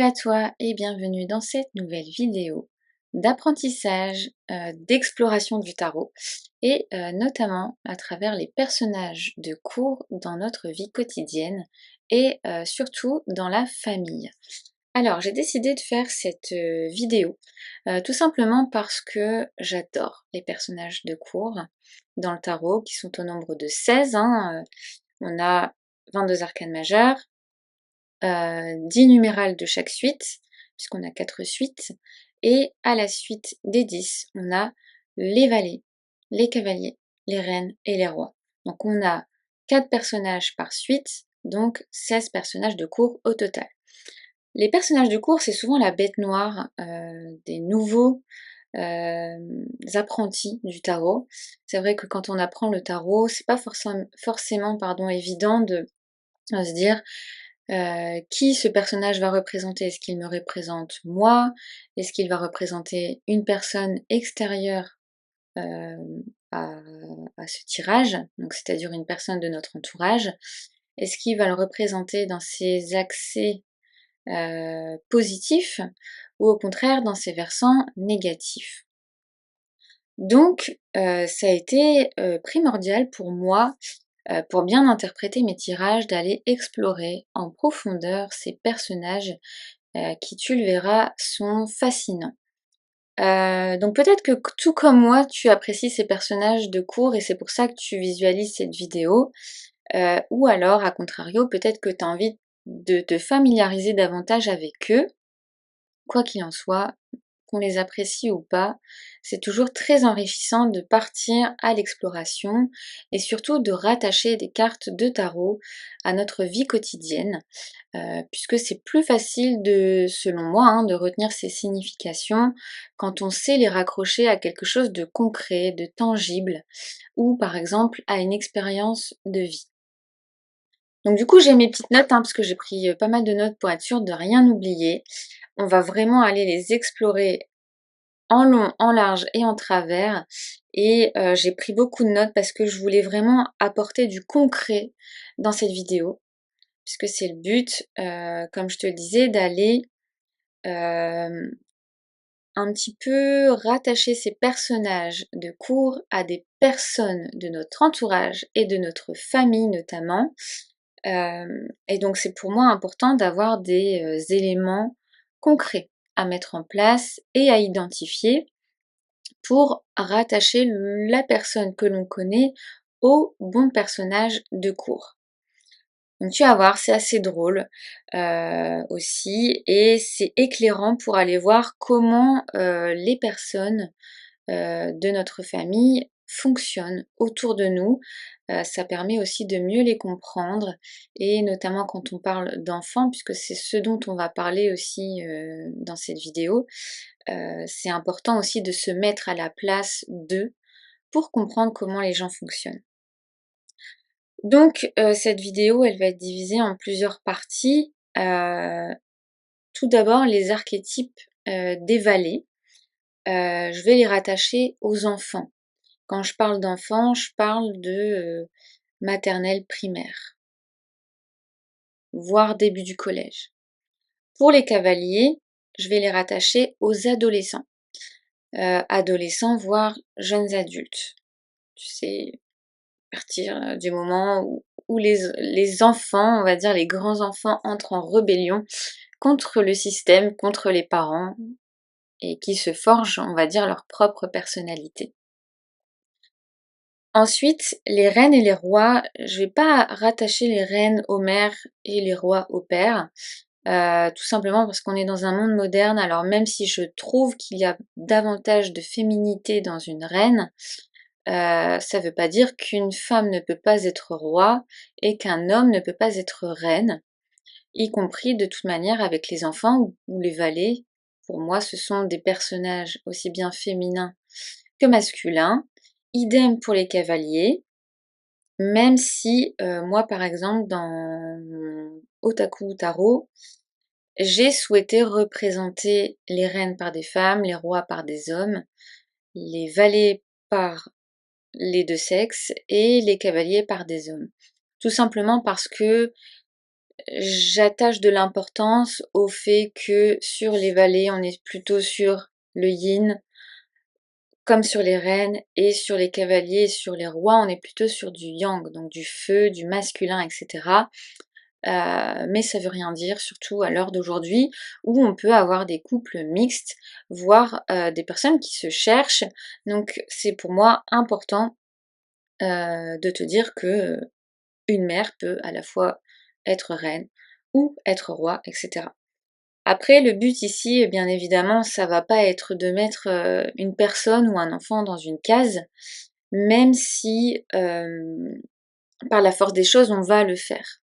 à toi et bienvenue dans cette nouvelle vidéo d'apprentissage, d'exploration du tarot et notamment à travers les personnages de cours dans notre vie quotidienne et surtout dans la famille. Alors j'ai décidé de faire cette vidéo tout simplement parce que j'adore les personnages de cours dans le tarot qui sont au nombre de 16. On a 22 arcanes majeures, 10 numérales de chaque suite, puisqu'on a 4 suites, et à la suite des 10, on a les valets, les cavaliers, les reines et les rois. Donc on a 4 personnages par suite, donc 16 personnages de cours au total. Les personnages de cours, c'est souvent la bête noire des nouveaux apprentis du tarot. C'est vrai que quand on apprend le tarot, c'est pas forcément évident de se dire qui ce personnage va représenter. Est-ce qu'il me représente moi? Est-ce qu'il va représenter une personne extérieure euh, à, à ce tirage, donc c'est-à-dire une personne de notre entourage? Est-ce qu'il va le représenter dans ses accès positifs ou au contraire dans ses versants négatifs? Donc ça a été primordial pour moi, pour bien interpréter mes tirages, d'aller explorer en profondeur ces personnages qui, tu le verras, sont fascinants. Donc peut-être que tout comme moi, tu apprécies ces personnages de cours et c'est pour ça que tu visualises cette vidéo. Ou alors, à contrario, peut-être que tu as envie de te familiariser davantage avec eux. Quoi qu'il en soit, qu'on les apprécie ou pas, c'est toujours très enrichissant de partir à l'exploration et surtout de rattacher des cartes de tarot à notre vie quotidienne, puisque c'est plus facile selon moi, de retenir ces significations quand on sait les raccrocher à quelque chose de concret, de tangible, ou par exemple à une expérience de vie. Donc du coup j'ai mes petites notes, parce que j'ai pris pas mal de notes pour être sûre de rien oublier. On va vraiment aller les explorer en long, en large et en travers. Et j'ai pris beaucoup de notes parce que je voulais vraiment apporter du concret dans cette vidéo, puisque c'est le but, comme je te le disais, d'aller un petit peu rattacher ces personnages de cours à des personnes de notre entourage et de notre famille notamment. Et donc c'est pour moi important d'avoir des éléments concrets à mettre en place et à identifier pour rattacher la personne que l'on connaît au bon personnage de cours. Donc tu vas voir, c'est assez drôle aussi et c'est éclairant pour aller voir comment les personnes de notre famille fonctionnent autour de nous. Ça permet aussi de mieux les comprendre et notamment quand on parle d'enfants, puisque c'est ce dont on va parler aussi dans cette vidéo, c'est important aussi de se mettre à la place d'eux pour comprendre comment les gens fonctionnent. Donc cette vidéo, elle va être divisée en plusieurs parties. Tout d'abord, les archétypes des valets. Je vais les rattacher aux enfants. Quand je parle d'enfants, je parle de maternelle primaire, voire début du collège. Pour les cavaliers, je vais les rattacher aux adolescents. Adolescents, voire jeunes adultes. Tu sais, à partir du moment où les enfants, on va dire les grands enfants, entrent en rébellion contre le système, contre les parents, et qui se forgent, on va dire, leur propre personnalité. Ensuite, les reines et les rois, je vais pas rattacher les reines aux mères et les rois aux pères, tout simplement parce qu'on est dans un monde moderne, alors même si je trouve qu'il y a davantage de féminité dans une reine, ça veut pas dire qu'une femme ne peut pas être roi et qu'un homme ne peut pas être reine, y compris de toute manière avec les enfants ou les valets. Pour moi, ce sont des personnages aussi bien féminins que masculins. Idem pour les cavaliers, même si moi par exemple dans mon Otaku Tarot, j'ai souhaité représenter les reines par des femmes, les rois par des hommes, les valets par les deux sexes et les cavaliers par des hommes. Tout simplement parce que j'attache de l'importance au fait que sur les valets, on est plutôt sur le yin, comme sur les reines, et sur les cavaliers et sur les rois, on est plutôt sur du yang, donc du feu, du masculin, etc. Mais ça veut rien dire, surtout à l'heure d'aujourd'hui, où on peut avoir des couples mixtes, voire des personnes qui se cherchent. Donc c'est pour moi important de te dire que une mère peut à la fois être reine ou être roi, etc. Après, le but ici, bien évidemment, ça va pas être de mettre une personne ou un enfant dans une case, même si par la force des choses, on va le faire.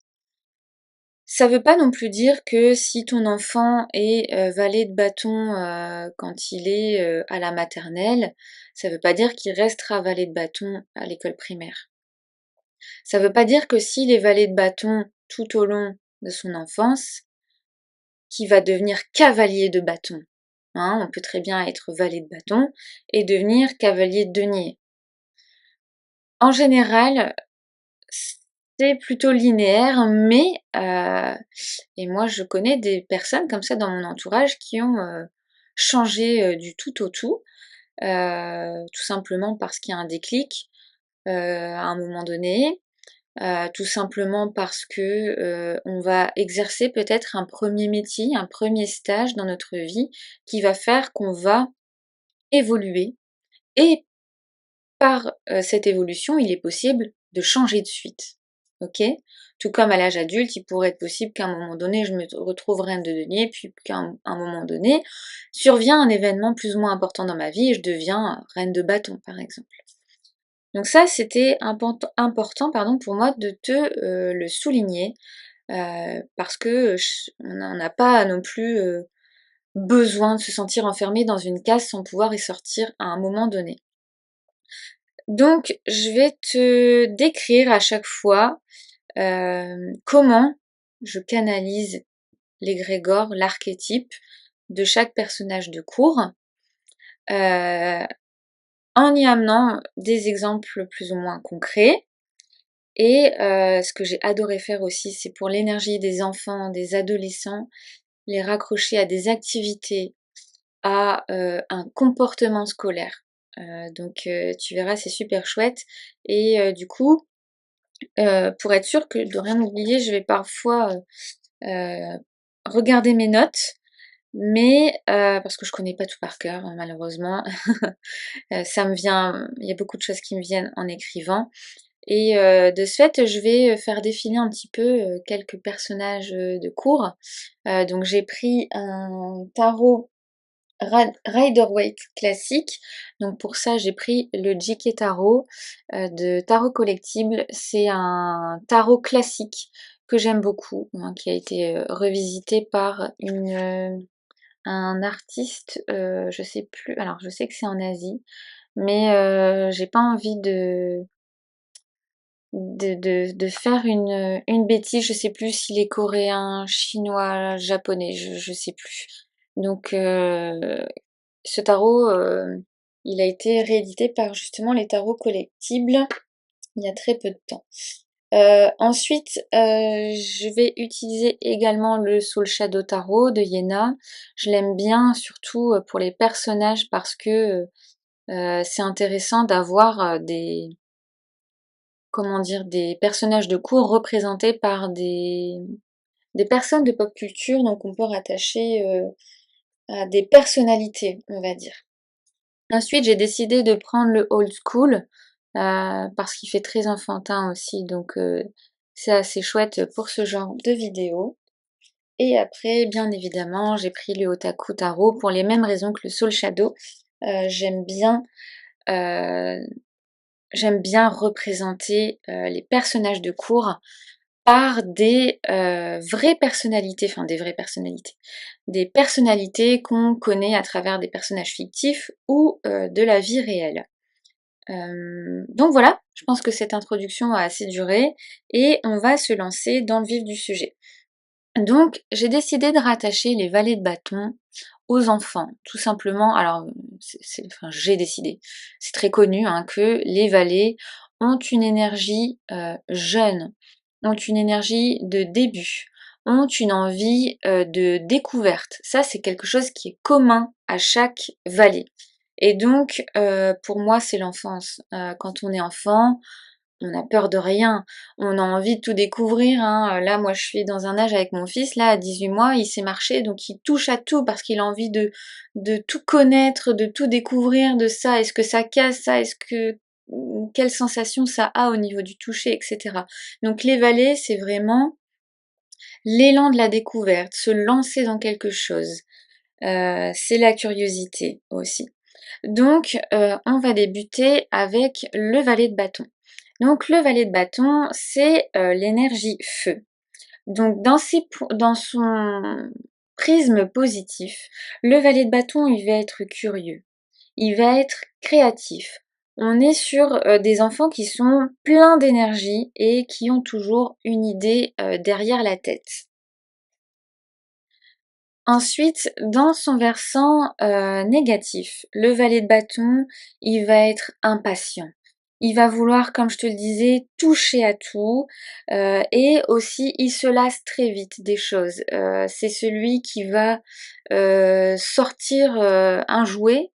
Ça veut pas non plus dire que si ton enfant est valet de bâton quand il est à la maternelle, ça veut pas dire qu'il restera valet de bâton à l'école primaire. Ça veut pas dire que s'il est valet de bâton tout au long de son enfance, qu'il va devenir cavalier de bâton. Hein, on peut très bien être valet de bâton et devenir cavalier de denier. En général, c'est plutôt linéaire, mais et moi je connais des personnes comme ça dans mon entourage qui ont changé du tout au tout simplement parce qu'il y a un déclic à un moment donné, tout simplement parce que on va exercer peut-être un premier métier, un premier stage dans notre vie qui va faire qu'on va évoluer et par cette évolution, il est possible de changer de suite. Ok? Tout comme à l'âge adulte, il pourrait être possible qu'à un moment donné, je me retrouve reine de denier, puis qu'à un moment donné, survient un événement plus ou moins important dans ma vie et je deviens reine de bâton, par exemple. Donc ça, c'était important pour moi de te le souligner, parce que on n'a pas non plus besoin de se sentir enfermé dans une case sans pouvoir y sortir à un moment donné. Donc, je vais te décrire à chaque fois comment je canalise l'égrégore, l'archétype de chaque personnage de cours, euh, en y amenant des exemples plus ou moins concrets. Et ce que j'ai adoré faire aussi, c'est pour l'énergie des enfants, des adolescents, les raccrocher à des activités, à un comportement scolaire. Donc tu verras, c'est super chouette. Et du coup, pour être sûre de rien oublier, je vais parfois regarder mes notes, mais parce que je connais pas tout par cœur, hein, malheureusement. Ça me vient, il y a beaucoup de choses qui me viennent en écrivant. Et de ce fait, je vais faire défiler un petit peu quelques personnages de cours. Donc j'ai pris un tarot Rider-Waite classique. Donc pour ça, j'ai pris le JK Tarot de Tarot Collectible. C'est un tarot classique que j'aime beaucoup, hein, qui a été revisité par un artiste, je sais plus, alors je sais que c'est en Asie, mais j'ai pas envie de faire une bêtise, je sais plus s'il est coréen, chinois, japonais, je sais plus. Donc ce tarot, il a été réédité par justement les tarots collectibles il y a très peu de temps. Ensuite, je vais utiliser également le Soul Shadow Tarot de Yéna. Je l'aime bien, surtout pour les personnages, parce que c'est intéressant d'avoir comment dire, des personnages de cours représentés par des personnes de pop culture, donc on peut rattacher à des personnalités, on va dire. Ensuite, j'ai décidé de prendre le old school parce qu'il fait très enfantin aussi, donc c'est assez chouette pour ce genre de vidéo. Et après, bien évidemment, j'ai pris le Otaku Tarot pour les mêmes raisons que le Soul Shadow. J'aime bien, euh, j'aime bien représenter les personnages de cours par des vraies personnalités, enfin des vraies personnalités, des personnalités qu'on connaît à travers des personnages fictifs ou de la vie réelle. Donc voilà, je pense que cette introduction a assez duré et on va se lancer dans le vif du sujet. Donc j'ai décidé de rattacher les valets de bâton aux enfants, tout simplement. Alors, enfin, j'ai décidé, c'est très connu hein, que les valets ont une énergie jeune, ont une énergie de début, ont une envie de découverte. Ça, c'est quelque chose qui est commun à chaque valet. Et donc, pour moi, c'est l'enfance. Quand on est enfant, on a peur de rien, on a envie de tout découvrir, hein. Là, moi, je suis dans un âge avec mon fils, là, à 18 mois, il sait marcher, donc il touche à tout parce qu'il a envie de tout connaître, de tout découvrir de ça. Est-ce que ça casse ça? Est-ce que quelle sensation ça a au niveau du toucher, etc. Donc les valets, c'est vraiment l'élan de la découverte, se lancer dans quelque chose. C'est la curiosité aussi. Donc, on va débuter avec le valet de bâton. Donc, le valet de bâton, c'est l'énergie feu. Donc, dans son prisme positif, le valet de bâton, il va être curieux, il va être créatif. On est sur des enfants qui sont pleins d'énergie et qui ont toujours une idée derrière la tête. Ensuite, dans son versant négatif, le valet de bâton, il va être impatient. Il va vouloir, comme je te le disais, toucher à tout et aussi il se lasse très vite des choses. C'est celui qui va sortir un jouet,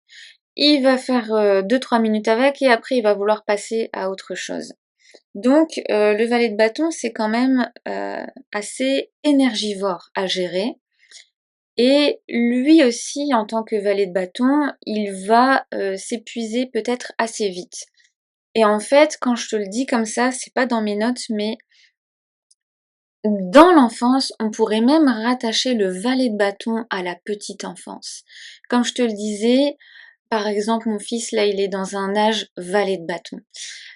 il va faire 2-3 minutes avec et après il va vouloir passer à autre chose. Donc le valet de bâton, c'est quand même assez énergivore à gérer. Et lui aussi, en tant que valet de bâton, il va s'épuiser peut-être assez vite. Et en fait, quand je te le dis comme ça, c'est pas dans mes notes, mais dans l'enfance, on pourrait même rattacher le valet de bâton à la petite enfance. Comme je te le disais, par exemple, mon fils, là, il est dans un âge valet de bâton.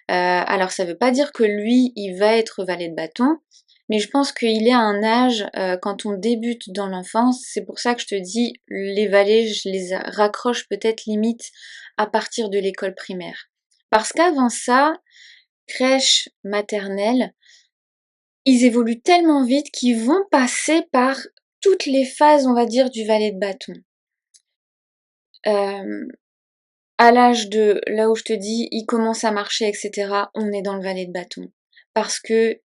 Alors ça veut pas dire que lui, il va être valet de bâton, mais je pense qu'il est à un âge, quand on débute dans l'enfance, c'est pour ça que je te dis, les valets, je les raccroche peut-être limite à partir de l'école primaire. Parce qu'avant ça, crèche, maternelle, ils évoluent tellement vite qu'ils vont passer par toutes les phases, on va dire, du valet de bâton. À l'âge de, là où je te dis, il commence à marcher, etc., on est dans le valet de bâton. Parce que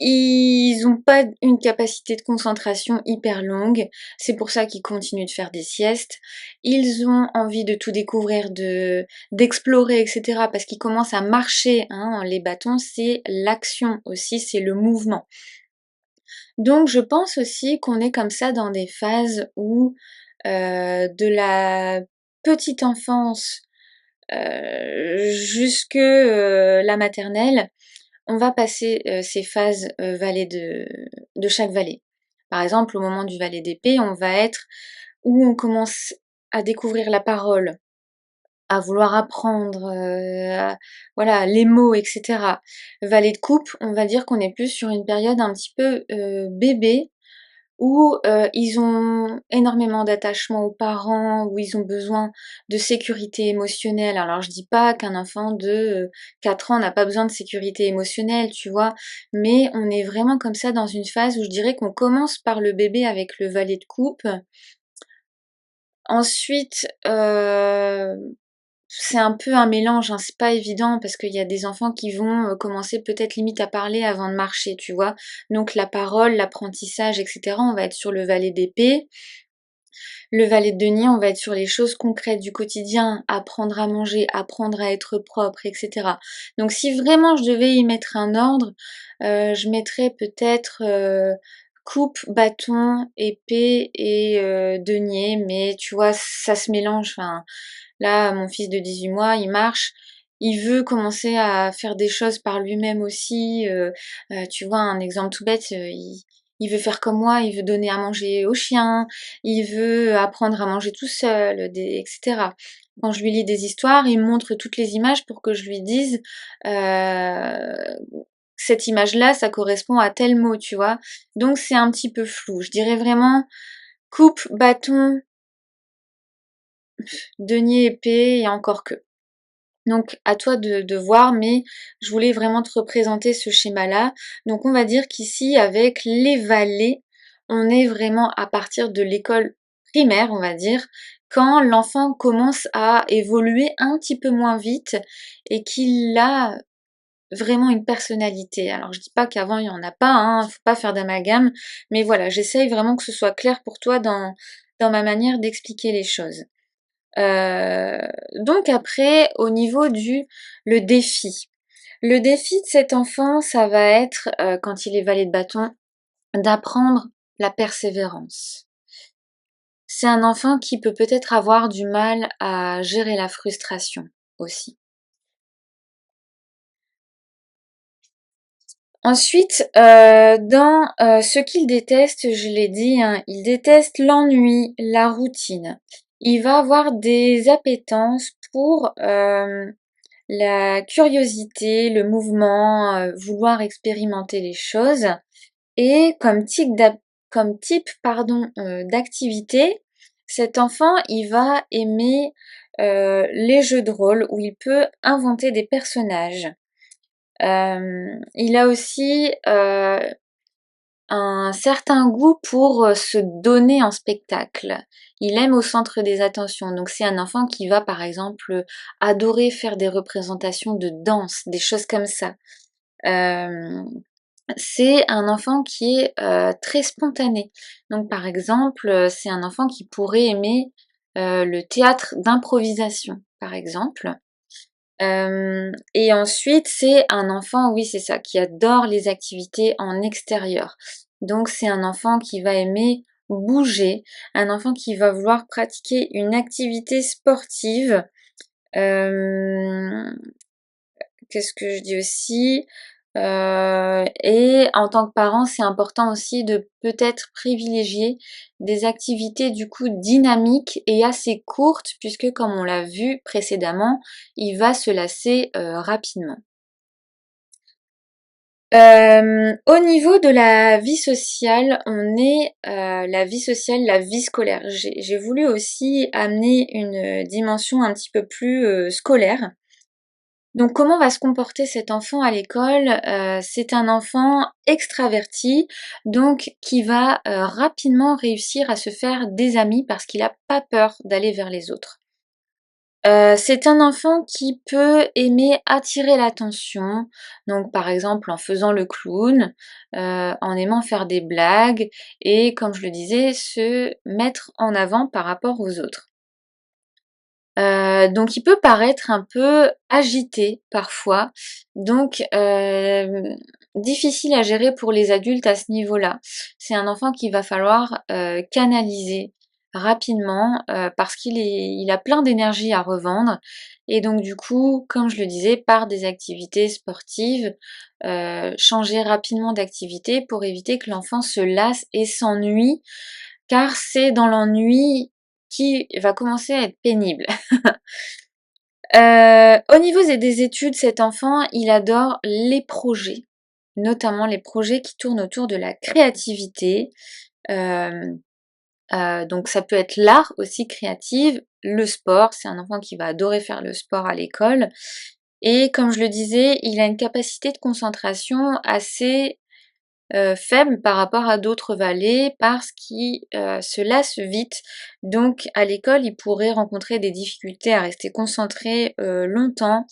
ils n'ont pas une capacité de concentration hyper longue, c'est pour ça qu'ils continuent de faire des siestes. Ils ont envie de tout découvrir, d'explorer, etc. Parce qu'ils commencent à marcher, hein. Les bâtons, c'est l'action aussi, c'est le mouvement. Donc je pense aussi qu'on est comme ça dans des phases où de la petite enfance jusque la maternelle, on va passer ces phases valet de chaque valet. Par exemple, au moment du valet d'épée, on va être où on commence à découvrir la parole, à vouloir apprendre, voilà, les mots, etc. Valet de coupe, on va dire qu'on est plus sur une période un petit peu bébé, où ils ont énormément d'attachement aux parents, où ils ont besoin de sécurité émotionnelle. Alors je dis pas qu'un enfant de 4 ans n'a pas besoin de sécurité émotionnelle, tu vois, mais on est vraiment comme ça dans une phase où je dirais qu'on commence par le bébé avec le valet de coupe. Ensuite, c'est un peu un mélange, hein, c'est pas évident parce qu'il y a des enfants qui vont commencer peut-être limite à parler avant de marcher, tu vois. Donc la parole, l'apprentissage, etc., on va être sur le valet d'épée. Le valet de denier, on va être sur les choses concrètes du quotidien, apprendre à manger, apprendre à être propre, etc. Donc si vraiment je devais y mettre un ordre, je mettrais peut-être coupe, bâton, épée et denier, mais tu vois, ça se mélange. Enfin, là, mon fils de 18 mois, il marche. Il veut commencer à faire des choses par lui-même aussi. Tu vois, un exemple tout bête, il veut faire comme moi, il veut donner à manger au chien, il veut apprendre à manger tout seul, etc. Quand je lui lis des histoires, il me montre toutes les images pour que je lui dise cette image-là, ça correspond à tel mot, tu vois. Donc c'est un petit peu flou. Je dirais vraiment coupe, bâton, denier, épée et encore que. Donc à toi de voir, mais je voulais vraiment te représenter ce schéma-là. Donc on va dire qu'ici, avec les valets, on est vraiment à partir de l'école primaire, on va dire, quand l'enfant commence à évoluer un petit peu moins vite et qu'il a vraiment une personnalité. Alors je dis pas qu'avant il y en a pas, hein, faut pas faire d'amalgame, mais voilà, j'essaye vraiment que ce soit clair pour toi dans ma manière d'expliquer les choses. Euh, donc après, au niveau le défi. Le défi de cet enfant, ça va être, quand il est valet de bâton, d'apprendre la persévérance. C'est un enfant qui peut peut-être avoir du mal à gérer la frustration aussi. Ensuite, dans ce qu'il déteste, je l'ai dit, hein, il déteste l'ennui, la routine. Il va avoir des appétences pour la curiosité, le mouvement, vouloir expérimenter les choses. Et comme type pardon, d'activité, cet enfant, il va aimer les jeux de rôle où il peut inventer des personnages. Il a aussi un certain goût pour se donner en spectacle. Il aime au centre des attentions. Donc c'est un enfant qui va par exemple adorer faire des représentations de danse, des choses comme ça. C'est un enfant qui est très spontané. Donc par exemple, c'est un enfant qui pourrait aimer le théâtre d'improvisation, par exemple. Et ensuite, c'est un enfant, oui, c'est ça, qui adore les activités en extérieur. Donc, c'est un enfant qui va aimer bouger, un enfant qui va vouloir pratiquer une activité sportive. Euh, Qu'est-ce que je dis aussi? Et en tant que parent, c'est important aussi de peut-être privilégier des activités du coup dynamiques et assez courtes, puisque comme on l'a vu précédemment, il va se lasser rapidement. Au niveau de la vie sociale, on est la vie sociale, la vie scolaire. J'ai voulu aussi amener une dimension un petit peu plus scolaire. Donc comment va se comporter cet enfant à l'école? C'est un enfant extraverti, donc qui va rapidement réussir à se faire des amis parce qu'il n'a pas peur d'aller vers les autres. C'est un enfant qui peut aimer attirer l'attention, donc par exemple en faisant le clown, en aimant faire des blagues et comme je le disais, se mettre en avant par rapport aux autres. Donc il peut paraître un peu agité parfois, donc difficile à gérer pour les adultes à ce niveau-là. C'est un enfant qu'il va falloir canaliser rapidement parce il a plein d'énergie à revendre et donc du coup, comme je le disais, par des activités sportives, changer rapidement d'activité pour éviter que l'enfant se lasse et s'ennuie, car c'est dans l'ennui qui va commencer à être pénible. Au niveau des études, cet enfant, il adore les projets, notamment les projets qui tournent autour de la créativité. Euh, donc ça peut être l'art aussi créative, le sport, c'est un enfant qui va adorer faire le sport à l'école. Et comme je le disais, il a une capacité de concentration assez faible par rapport à d'autres valets parce qu'il se lasse vite. Donc à l'école, il pourrait rencontrer des difficultés à rester concentré longtemps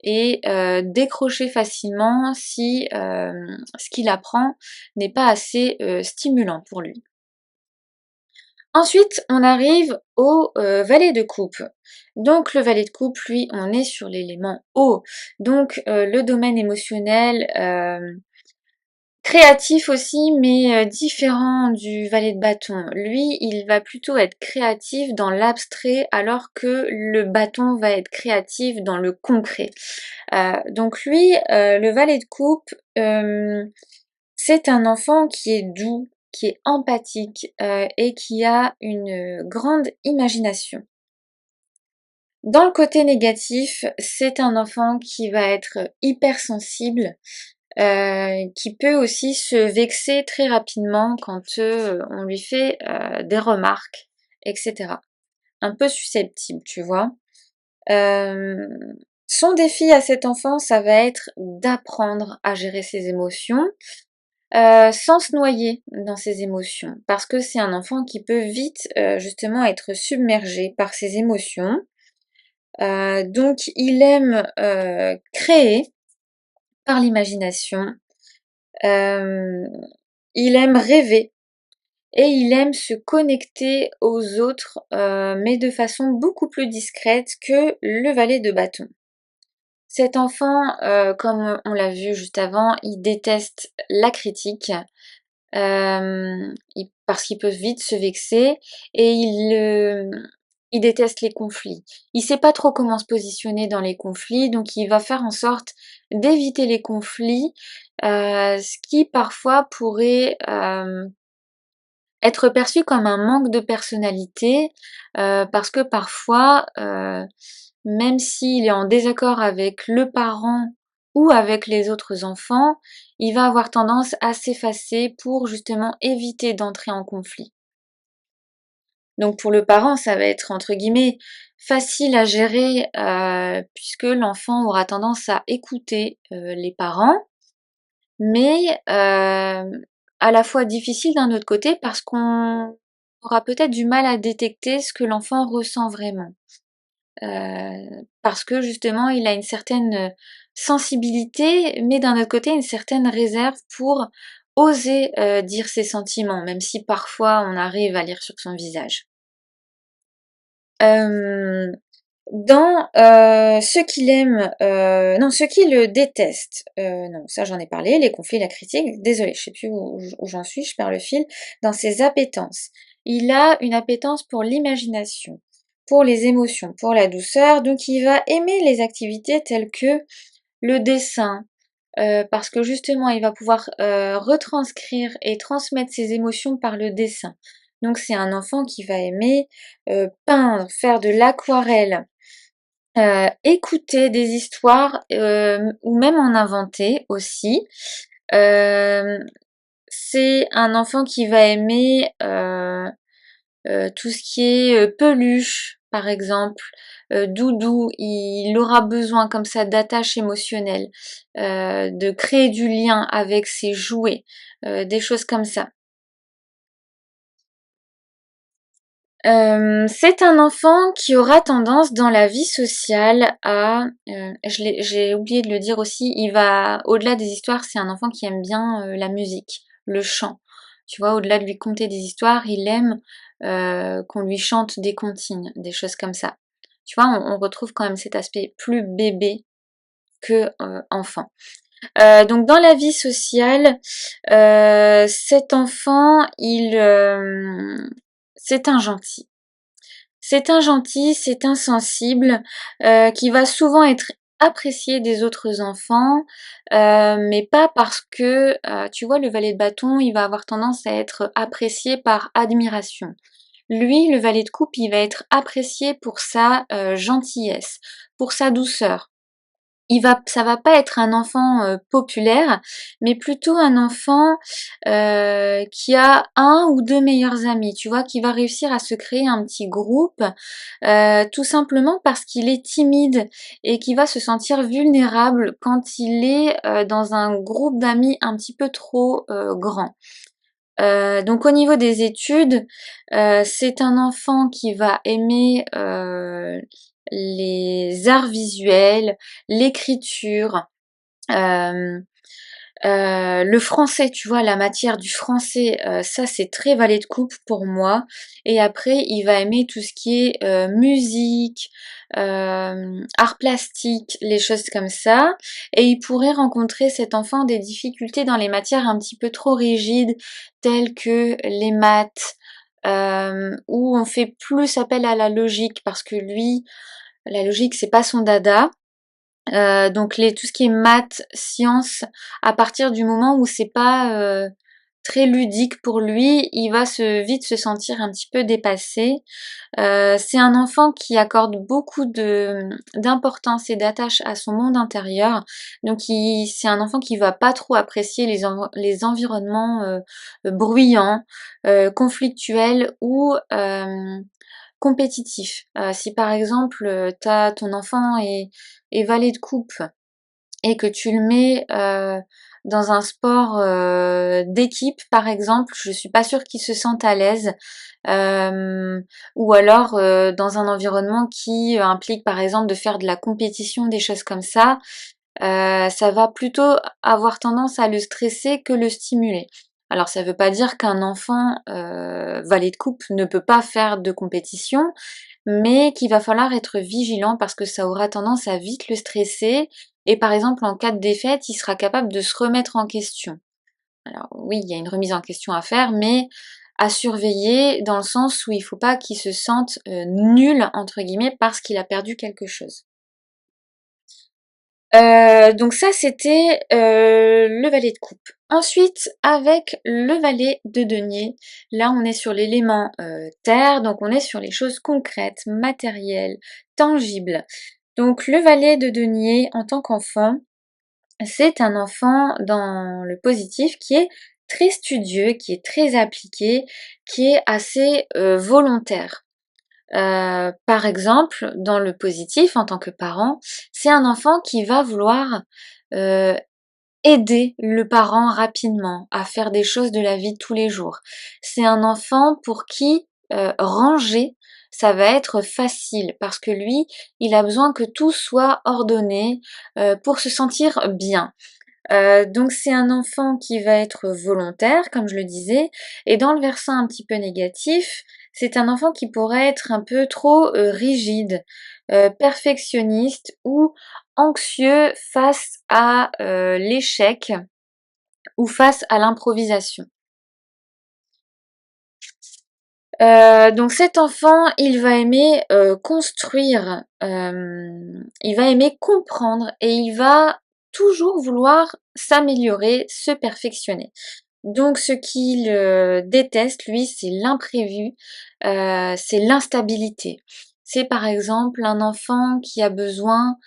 et décrocher facilement si ce qu'il apprend n'est pas assez stimulant pour lui. Ensuite, on arrive au valet de coupe. Donc le valet de coupe, lui, on est sur l'élément eau. Donc le domaine émotionnel, créatif aussi, mais différent du valet de bâton. Lui, il va plutôt être créatif dans l'abstrait, alors que le bâton va être créatif dans le concret. Donc lui, le valet de coupe, c'est un enfant qui est doux, qui est empathique et qui a une grande imagination. Dans le côté négatif, c'est un enfant qui va être hypersensible, qui peut aussi se vexer très rapidement quand on lui fait des remarques, etc. Un peu susceptible, tu vois. Euh, Son défi à cet enfant, ça va être d'apprendre à gérer ses émotions sans se noyer dans ses émotions, parce que c'est un enfant qui peut vite justement être submergé par ses émotions. Donc il aime créer, par l'imagination. Euh, il aime rêver et il aime se connecter aux autres, mais de façon beaucoup plus discrète que le valet de bâton. Cet enfant, comme on l'a vu juste avant, il déteste la critique, parce qu'il peut vite se vexer et il déteste les conflits. Il sait pas trop comment se positionner dans les conflits, donc il va faire en sorte d'éviter les conflits, ce qui parfois pourrait être perçu comme un manque de personnalité, parce que parfois, même s'il est en désaccord avec le parent ou avec les autres enfants, il va avoir tendance à s'effacer pour justement éviter d'entrer en conflit. Donc pour le parent, ça va être entre guillemets facile à gérer, puisque l'enfant aura tendance à écouter les parents, mais à la fois difficile d'un autre côté parce qu'on aura peut-être du mal à détecter ce que l'enfant ressent vraiment. Parce que justement il a une certaine sensibilité, mais d'un autre côté une certaine réserve pour oser dire ses sentiments, même si parfois on arrive à lire sur son visage. Euh, Dans ce qu'il aime, non, ce qu'il déteste, non, ça j'en ai parlé, les conflits, la critique, désolée, je sais plus où j'en suis, je perds le fil. Dans ses appétences, il a une appétence pour l'imagination, pour les émotions, pour la douceur, donc il va aimer les activités telles que le dessin, parce que justement il va pouvoir retranscrire et transmettre ses émotions par le dessin. Donc c'est un enfant qui va aimer peindre, faire de l'aquarelle, écouter des histoires, ou même en inventer aussi. Euh, c'est un enfant qui va aimer tout ce qui est peluche, par exemple, doudou. Il aura besoin comme ça d'attache émotionnelle, de créer du lien avec ses jouets, des choses comme ça. C'est un enfant qui aura tendance dans la vie sociale à, j'ai oublié de le dire aussi, il va, au-delà des histoires, c'est un enfant qui aime bien la musique, le chant. Tu vois, au-delà de lui conter des histoires, il aime qu'on lui chante des comptines, des choses comme ça. Tu vois, on retrouve quand même cet aspect plus bébé que enfant. Donc dans la vie sociale, cet enfant, c'est un gentil. C'est un gentil, c'est un sensible, qui va souvent être apprécié des autres enfants, mais pas parce que, tu vois, le valet de bâton, il va avoir tendance à être apprécié par admiration. Lui, le valet de coupe, il va être apprécié pour sa gentillesse, pour sa douceur. Ça va pas être un enfant populaire, mais plutôt un enfant qui a un ou deux meilleurs amis, tu vois, qui va réussir à se créer un petit groupe, tout simplement parce qu'il est timide et qui va se sentir vulnérable quand il est dans un groupe d'amis un petit peu trop grand. Donc au niveau des études, c'est un enfant qui va aimer les arts visuels, l'écriture, euh, le français, tu vois, la matière du français, ça c'est très valet de coupe pour moi. Et après, il va aimer tout ce qui est musique, art plastique, les choses comme ça. Et il pourrait rencontrer cet enfant des difficultés dans les matières un petit peu trop rigides, telles que les maths, où on fait plus appel à la logique parce que lui, la logique c'est pas son dada. Donc tout ce qui est maths, sciences, à partir du moment où c'est pas très ludique pour lui, il va vite se sentir un petit peu dépassé. C'est un enfant qui accorde beaucoup d'importance et d'attache à son monde intérieur. Donc c'est un enfant qui va pas trop apprécier les environnements bruyants, conflictuels ou compétitifs. Si par exemple ton enfant est valet de coupe et que tu le mets dans un sport d'équipe par exemple, je suis pas sûre qu'il se sente à l'aise. Euh, ou alors dans un environnement qui implique par exemple de faire de la compétition, des choses comme ça, ça va plutôt avoir tendance à le stresser que le stimuler. Alors ça veut pas dire qu'un enfant valet de coupe ne peut pas faire de compétition, mais qu'il va falloir être vigilant parce que ça aura tendance à vite le stresser et par exemple en cas de défaite, il sera capable de se remettre en question. Alors oui, il y a une remise en question à faire, mais à surveiller dans le sens où il faut pas qu'il se sente nul entre guillemets parce qu'il a perdu quelque chose. Donc ça c'était le valet de coupe. Ensuite, avec le valet de denier, là on est sur l'élément terre, donc on est sur les choses concrètes, matérielles, tangibles. Donc le valet de denier en tant qu'enfant, c'est un enfant dans le positif qui est très studieux, qui est très appliqué, qui est assez volontaire. Par exemple, dans le positif, en tant que parent, c'est un enfant qui va vouloir euh, aider le parent rapidement à faire des choses de la vie de tous les jours. C'est un enfant pour qui ranger, ça va être facile parce que lui, il a besoin que tout soit ordonné pour se sentir bien. Donc c'est un enfant qui va être volontaire, comme je le disais, et dans le versant un petit peu négatif, c'est un enfant qui pourrait être un peu trop rigide, perfectionniste ou anxieux face à l'échec ou face à l'improvisation. Donc cet enfant, il va aimer construire, il va aimer comprendre et il va toujours vouloir s'améliorer, se perfectionner. Donc ce qu'il déteste, lui, c'est l'imprévu, c'est l'instabilité. C'est par exemple un enfant qui a besoin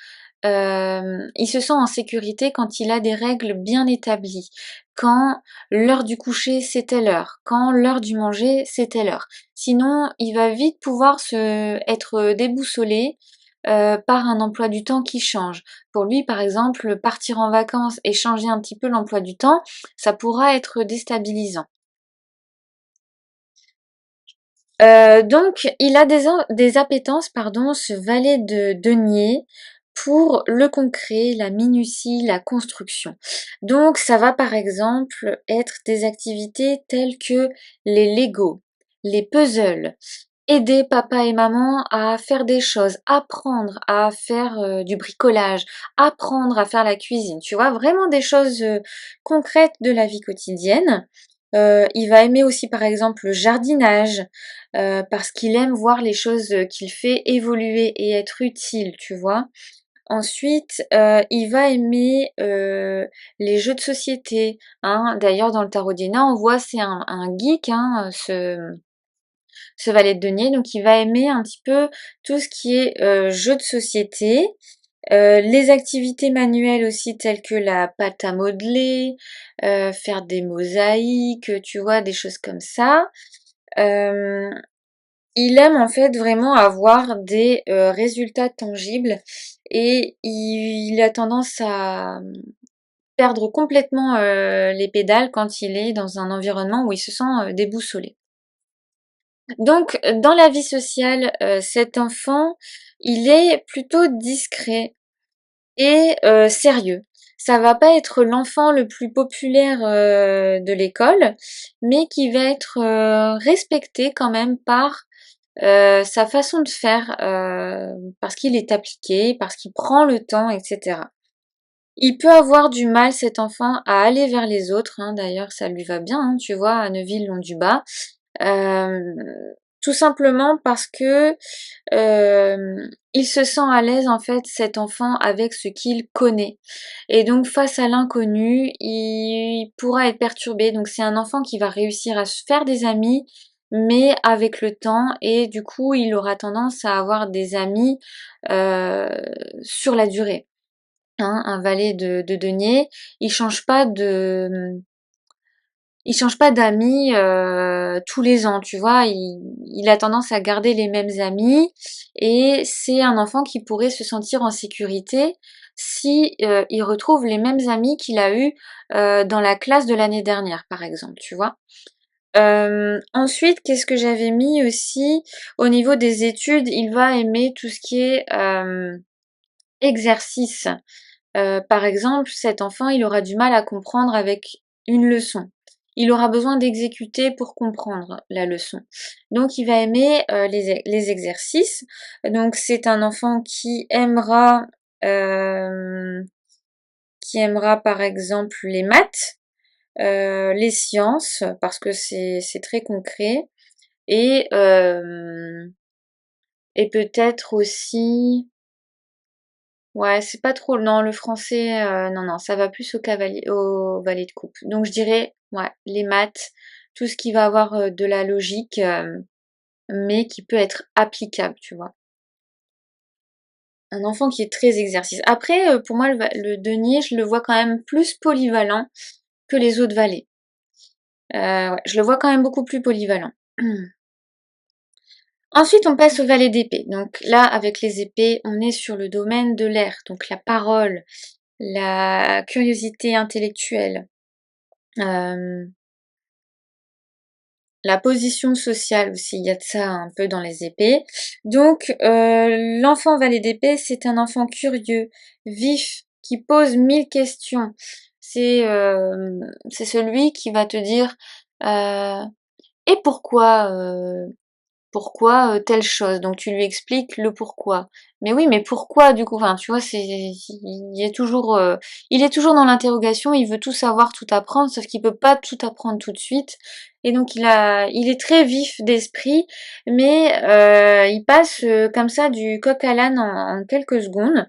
il se sent en sécurité quand il a des règles bien établies, quand l'heure du coucher c'est telle heure, quand l'heure du manger c'est telle heure. Sinon, il va vite pouvoir être déboussolé par un emploi du temps qui change. Pour lui, par exemple, partir en vacances et changer un petit peu l'emploi du temps, ça pourra être déstabilisant. Donc il a des appétences, pardon, ce valet de denier pour le concret, la minutie, la construction. Donc ça va par exemple être des activités telles que les Lego, les puzzles, aider papa et maman à faire des choses, apprendre à faire du bricolage, apprendre à faire la cuisine, tu vois, vraiment des choses concrètes de la vie quotidienne. Il va aimer aussi par exemple le jardinage, parce qu'il aime voir les choses qu'il fait évoluer et être utile, tu vois. Ensuite, il va aimer les jeux de société, hein. D'ailleurs dans le tarot d'Ina, on voit c'est un geek, hein, ce valet de denier, donc il va aimer un petit peu tout ce qui est jeux de société, les activités manuelles aussi telles que la pâte à modeler, faire des mosaïques, tu vois, des choses comme ça. Euh, il aime en fait vraiment avoir des résultats tangibles et il a tendance à perdre complètement les pédales quand il est dans un environnement où il se sent déboussolé. Donc, dans la vie sociale, cet enfant, il est plutôt discret et sérieux. Ça va pas être l'enfant le plus populaire de l'école, mais qui va être respecté quand même par sa façon de faire, parce qu'il est appliqué, parce qu'il prend le temps, etc. Il peut avoir du mal, cet enfant, à aller vers les autres, hein, d'ailleurs ça lui va bien, hein, tu vois, à Neuville-Long-du-Bas. Euh, Tout simplement parce que il se sent à l'aise en fait cet enfant avec ce qu'il connaît. Et donc face à l'inconnu, il pourra être perturbé. Donc c'est un enfant qui va réussir à se faire des amis, mais avec le temps, et du coup il aura tendance à avoir des amis euh, sur la durée. Hein, un valet de denier, il change pas de il change pas d'amis tous les ans, tu vois. Il a tendance à garder les mêmes amis et c'est un enfant qui pourrait se sentir en sécurité si il retrouve les mêmes amis qu'il a eu dans la classe de l'année dernière, par exemple, tu vois. Ensuite, qu'est-ce que j'avais mis aussi au niveau des études? Il va aimer tout ce qui est exercice. Par exemple, cet enfant, il aura du mal à comprendre avec une leçon. Il aura besoin d'exécuter pour comprendre la leçon. Donc il va aimer les exercices. Donc c'est un enfant euh, qui aimera par exemple les maths, les sciences, parce que c'est très concret, et, euh, et peut-être aussi, ouais, c'est pas trop, non, le français, non, non, ça va plus au valet de coupe. Donc je dirais, ouais, les maths, tout ce qui va avoir de la logique, mais qui peut être applicable, tu vois. Un enfant qui est très exercice. Après, pour moi, le denier, je le vois quand même plus polyvalent que les autres valets. Ouais, je le vois quand même beaucoup plus polyvalent. Ensuite, on passe au valet d'épée. Donc là, avec les épées, on est sur le domaine de l'air, donc la parole, la curiosité intellectuelle, euh, la position sociale aussi, il y a de ça un peu dans les épées. Donc l'enfant valet d'épée, c'est un enfant curieux, vif, qui pose 1000 questions. C'est celui qui va te dire euh, et pourquoi telle chose. Donc tu lui expliques le pourquoi. Mais oui, mais pourquoi du coup? Enfin, tu vois, il est toujours dans l'interrogation. Il veut tout savoir, tout apprendre, sauf qu'il peut pas tout apprendre tout de suite. Et donc il est très vif d'esprit, mais il passe comme ça du coq à l'âne en quelques secondes.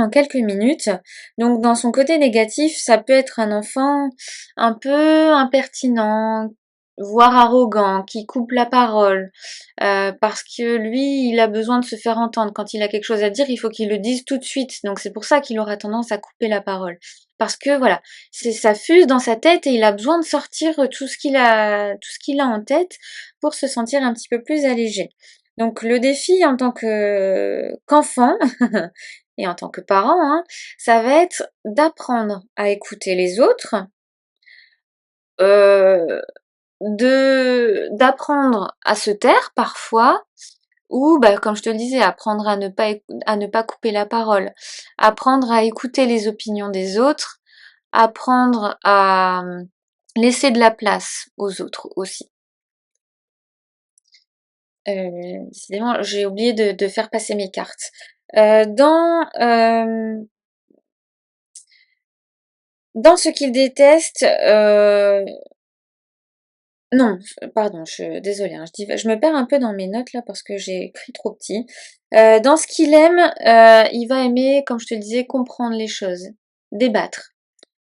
En quelques minutes. Donc dans son côté négatif, ça peut être un enfant un peu impertinent, voire arrogant, qui coupe la parole, parce que lui, il a besoin de se faire entendre. Quand il a quelque chose à dire, il faut qu'il le dise tout de suite. Donc c'est pour ça qu'il aura tendance à couper la parole. Parce que voilà, ça fuse dans sa tête et il a besoin de sortir tout ce qu'il a en tête pour se sentir un petit peu plus allégé. Donc le défi en tant qu'enfant et en tant que parent, hein, ça va être d'apprendre à écouter les autres, euh, d'apprendre à se taire parfois, ou bah, comme je te le disais, apprendre à ne pas couper la parole, apprendre à écouter les opinions des autres, apprendre à laisser de la place aux autres aussi. Décidément, j'ai oublié de faire passer mes cartes. Dans ce qu'il déteste, non, pardon, désolée, hein, je me perds un peu dans mes notes là parce que j'ai écrit trop petit. Dans ce qu'il aime, il va aimer, comme je te le disais, comprendre les choses, débattre.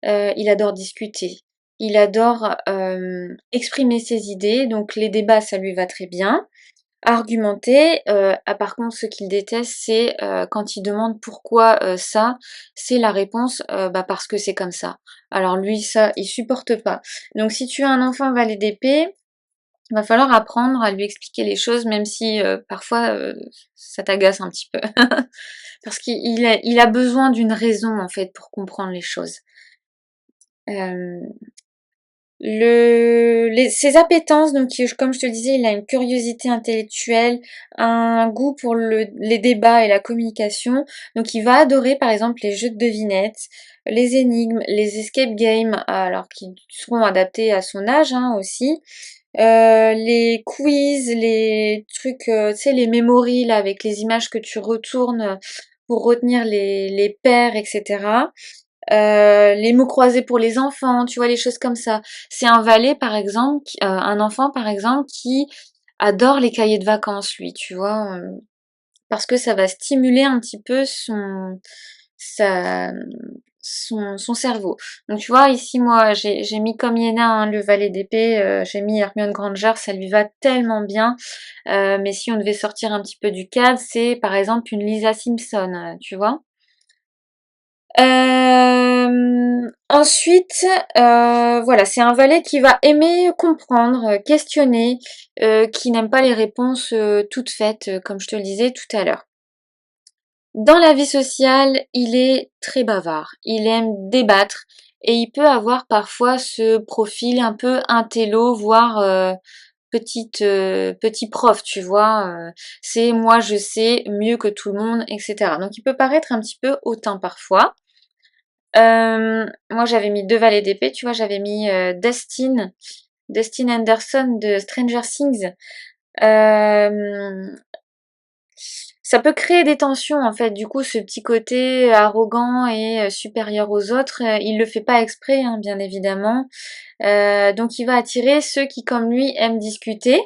Il adore discuter. Il adore exprimer ses idées, donc les débats, ça lui va très bien. Argumenter, par contre, ce qu'il déteste, c'est quand il demande pourquoi ça, c'est la réponse bah parce que c'est comme ça. Alors lui, ça, il supporte pas. Donc si tu as un enfant valet d'épée, il va falloir apprendre à lui expliquer les choses, même si parfois ça t'agace un petit peu. Parce il a besoin d'une raison en fait pour comprendre les choses. Euh, ses appétences, donc comme je te le disais, il a une curiosité intellectuelle, un goût pour les débats et la communication. Donc il va adorer par exemple les jeux de devinettes, les énigmes, les escape games, alors qui seront adaptés à son âge hein, aussi. Les quiz, les trucs, tu sais, les memories là avec les images que tu retournes pour retenir les paires, etc. Les mots croisés pour les enfants, tu vois, les choses comme ça. C'est un valet, par exemple, un enfant, par exemple, qui adore les cahiers de vacances, lui, tu vois, parce que ça va stimuler un petit peu sa, son cerveau. Donc, tu vois, ici, moi, j'ai mis comme Iéna, hein, le valet d'épée, j'ai mis Hermione Granger, ça lui va tellement bien. Mais si on devait sortir un petit peu du cadre, c'est, par exemple, une Lisa Simpson, tu vois. Ensuite, voilà, c'est un valet qui va aimer comprendre, questionner, qui n'aime pas les réponses toutes faites, comme je te le disais tout à l'heure. Dans la vie sociale, il est très bavard, il aime débattre et il peut avoir parfois ce profil un peu intello, voire petit prof, tu vois. C'est moi je sais mieux que tout le monde, etc. Donc il peut paraître un petit peu hautain parfois. Moi j'avais mis 2 valets d'épée, tu vois? J'avais mis, Destin Anderson de Stranger Things. Hem, Ça peut créer des tensions en fait, du coup ce petit côté arrogant et supérieur aux autres, il le fait pas exprès, hein, bien évidemment. Donc il va attirer ceux qui comme lui aiment discuter.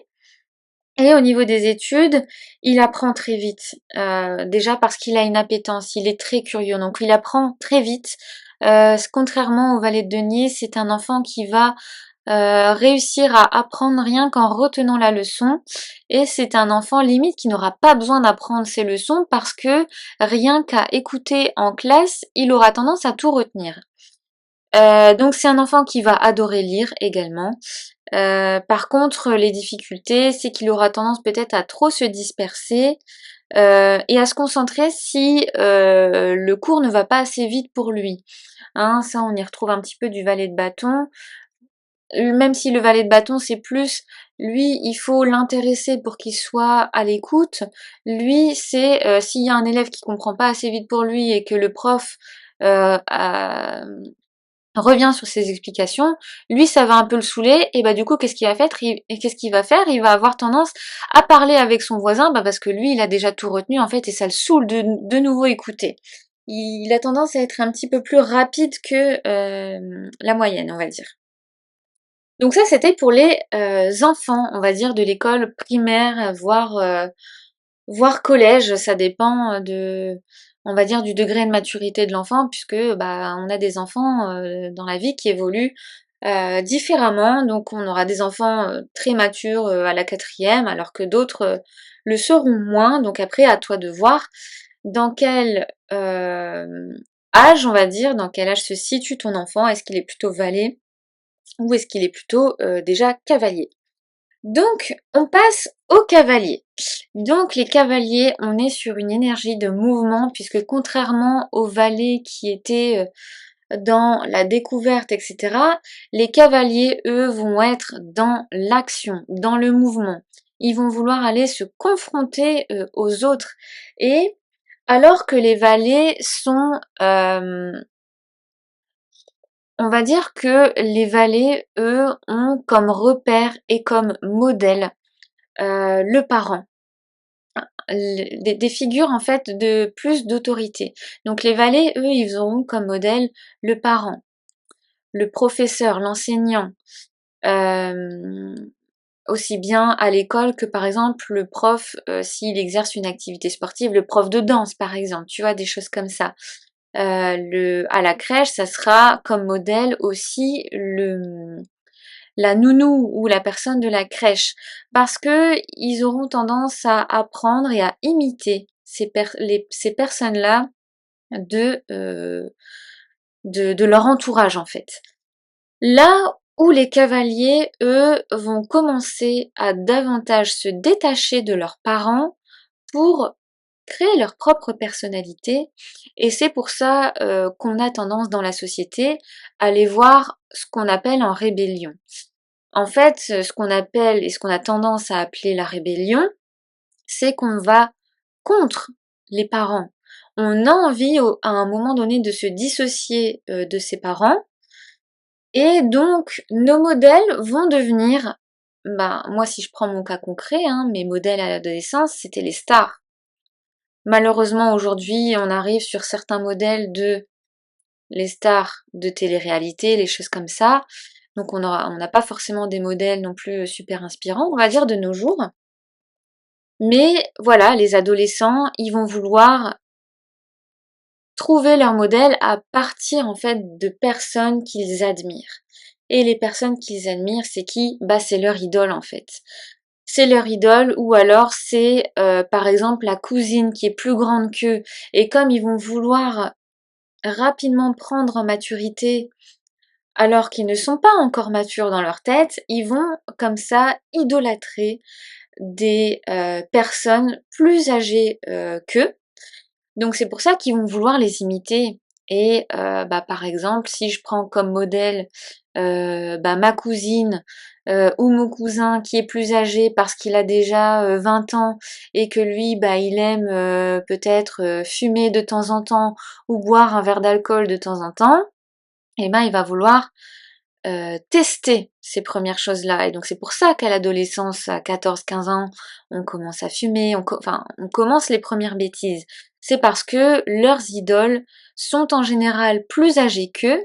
Et au niveau des études, il apprend très vite. Déjà parce qu'il a une appétence, il est très curieux, donc il apprend très vite. Contrairement au valet de denier, c'est un enfant qui va réussir à apprendre rien qu'en retenant la leçon. Et c'est un enfant limite qui n'aura pas besoin d'apprendre ses leçons parce que rien qu'à écouter en classe, il aura tendance à tout retenir. Donc c'est un enfant qui va adorer lire également. Par contre, les difficultés, c'est qu'il aura tendance peut-être à trop se disperser et à se concentrer si le cours ne va pas assez vite pour lui. Hein, ça, on y retrouve un petit peu du valet de bâton. Même si le valet de bâton, c'est plus, lui, il faut l'intéresser pour qu'il soit à l'écoute. Lui, c'est s'il y a un élève qui comprend pas assez vite pour lui et que le prof revient sur ses explications, lui ça va un peu le saouler, et bah du coup qu'est-ce qu'il va faire qu'est-ce qu'il va faire? Il va avoir tendance à parler avec son voisin, bah parce que lui il a déjà tout retenu en fait et ça le saoule de nouveau écouter. Il a tendance à être un petit peu plus rapide que la moyenne, on va dire. Donc ça c'était pour les enfants, on va dire, de l'école primaire, voire collège, ça dépend de, on va dire, du degré de maturité de l'enfant, puisque bah on a des enfants dans la vie qui évoluent différemment. Donc on aura des enfants très matures à la quatrième, alors que d'autres le seront moins. Donc après, à toi de voir dans quel âge, on va dire, dans quel âge se situe ton enfant. Est-ce qu'il est plutôt valet ou est-ce qu'il est plutôt déjà cavalier? Donc, on passe aux cavaliers. Donc, les cavaliers, on est sur une énergie de mouvement, puisque contrairement aux valets qui étaient dans la découverte, etc., les cavaliers, eux, vont être dans l'action, dans le mouvement. Ils vont vouloir aller se confronter aux autres. Et alors que les valets sont on va dire que les valets, eux, ont comme repère et comme modèle le parent. Des figures en fait de plus d'autorité. Donc les valets, eux, ils auront comme modèle le parent, le professeur, l'enseignant, euh, aussi bien à l'école que par exemple le prof, s'il exerce une activité sportive, le prof de danse par exemple, tu vois, des choses comme ça. À la crèche, ça sera comme modèle aussi la nounou ou la personne de la crèche, parce que ils auront tendance à apprendre et à imiter ces personnes-là de, euh, de leur entourage en fait. Là où les cavaliers, eux, vont commencer à davantage se détacher de leurs parents pour créer leur propre personnalité, et c'est pour ça qu'on a tendance dans la société à les voir ce qu'on appelle en rébellion. En fait, ce qu'on appelle et ce qu'on a tendance à appeler la rébellion, c'est qu'on va contre les parents. On a envie à un moment donné de se dissocier de ses parents, et donc nos modèles vont devenir, ben moi si je prends mon cas concret, hein, mes modèles à l'adolescence c'était les stars. Malheureusement aujourd'hui on arrive sur certains modèles de les stars de télé-réalité, les choses comme ça. Donc on n'a pas forcément des modèles non plus super inspirants, on va dire, de nos jours. Mais voilà, les adolescents, ils vont vouloir trouver leur modèle à partir en fait de personnes qu'ils admirent. Et les personnes qu'ils admirent, c'est qui? Bah c'est leur idole en fait. C'est leur idole, ou alors c'est par exemple la cousine qui est plus grande qu'eux. Et comme ils vont vouloir rapidement prendre en maturité alors qu'ils ne sont pas encore matures dans leur tête, ils vont comme ça idolâtrer des personnes plus âgées qu'eux. Donc c'est pour ça qu'ils vont vouloir les imiter. Et par exemple, si je prends comme modèle ma cousine ou mon cousin qui est plus âgé parce qu'il a déjà 20 ans et que lui, il aime peut-être fumer de temps en temps ou boire un verre d'alcool de temps en temps, et il va vouloir tester ces premières choses-là. Et donc c'est pour ça qu'à l'adolescence, à 14-15 ans, on commence à fumer, on commence les premières bêtises. C'est parce que leurs idoles sont en général plus âgés qu'eux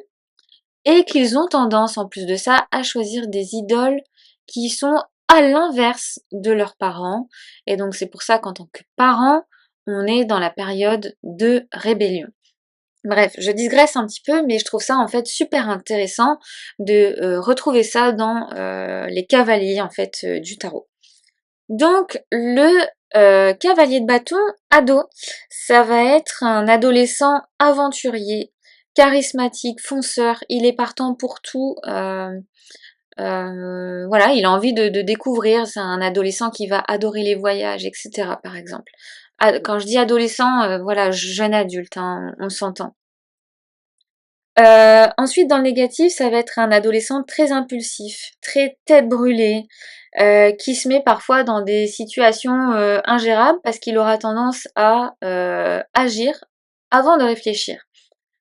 et qu'ils ont tendance, en plus de ça, à choisir des idoles qui sont à l'inverse de leurs parents. Et donc c'est pour ça qu'en tant que parent, on est dans la période de rébellion. Bref, je digresse un petit peu, mais je trouve ça en fait super intéressant de retrouver ça dans les cavaliers en fait du tarot. Donc le cavalier de bâton ado, ça va être un adolescent aventurier, charismatique, fonceur, il est partant pour tout. Voilà, il a envie de découvrir, c'est un adolescent qui va adorer les voyages, etc. par exemple. Quand je dis adolescent, voilà, jeune adulte, hein, on s'entend. Ensuite, dans le négatif, ça va être un adolescent très impulsif, très tête brûlée, qui se met parfois dans des situations ingérables parce qu'il aura tendance à agir avant de réfléchir.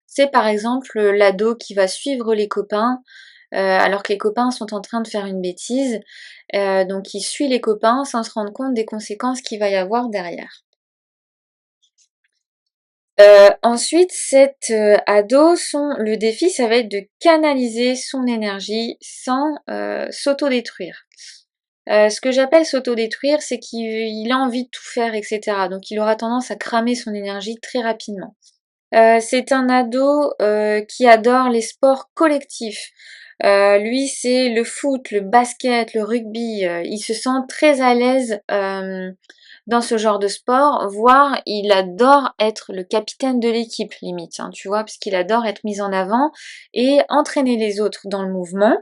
C'est par exemple l'ado qui va suivre les copains alors que les copains sont en train de faire une bêtise, donc il suit les copains sans se rendre compte des conséquences qu'il va y avoir derrière. Ensuite, cet ado, le défi, ça va être de canaliser son énergie sans s'autodétruire. Ce que j'appelle s'autodétruire, c'est qu'il a envie de tout faire, etc. Donc il aura tendance à cramer son énergie très rapidement. C'est un ado qui adore les sports collectifs. Lui, c'est le foot, le basket, le rugby. Il se sent très à l'aise dans ce genre de sport, voire il adore être le capitaine de l'équipe, limite, hein, tu vois, parce qu'il adore être mis en avant et entraîner les autres dans le mouvement.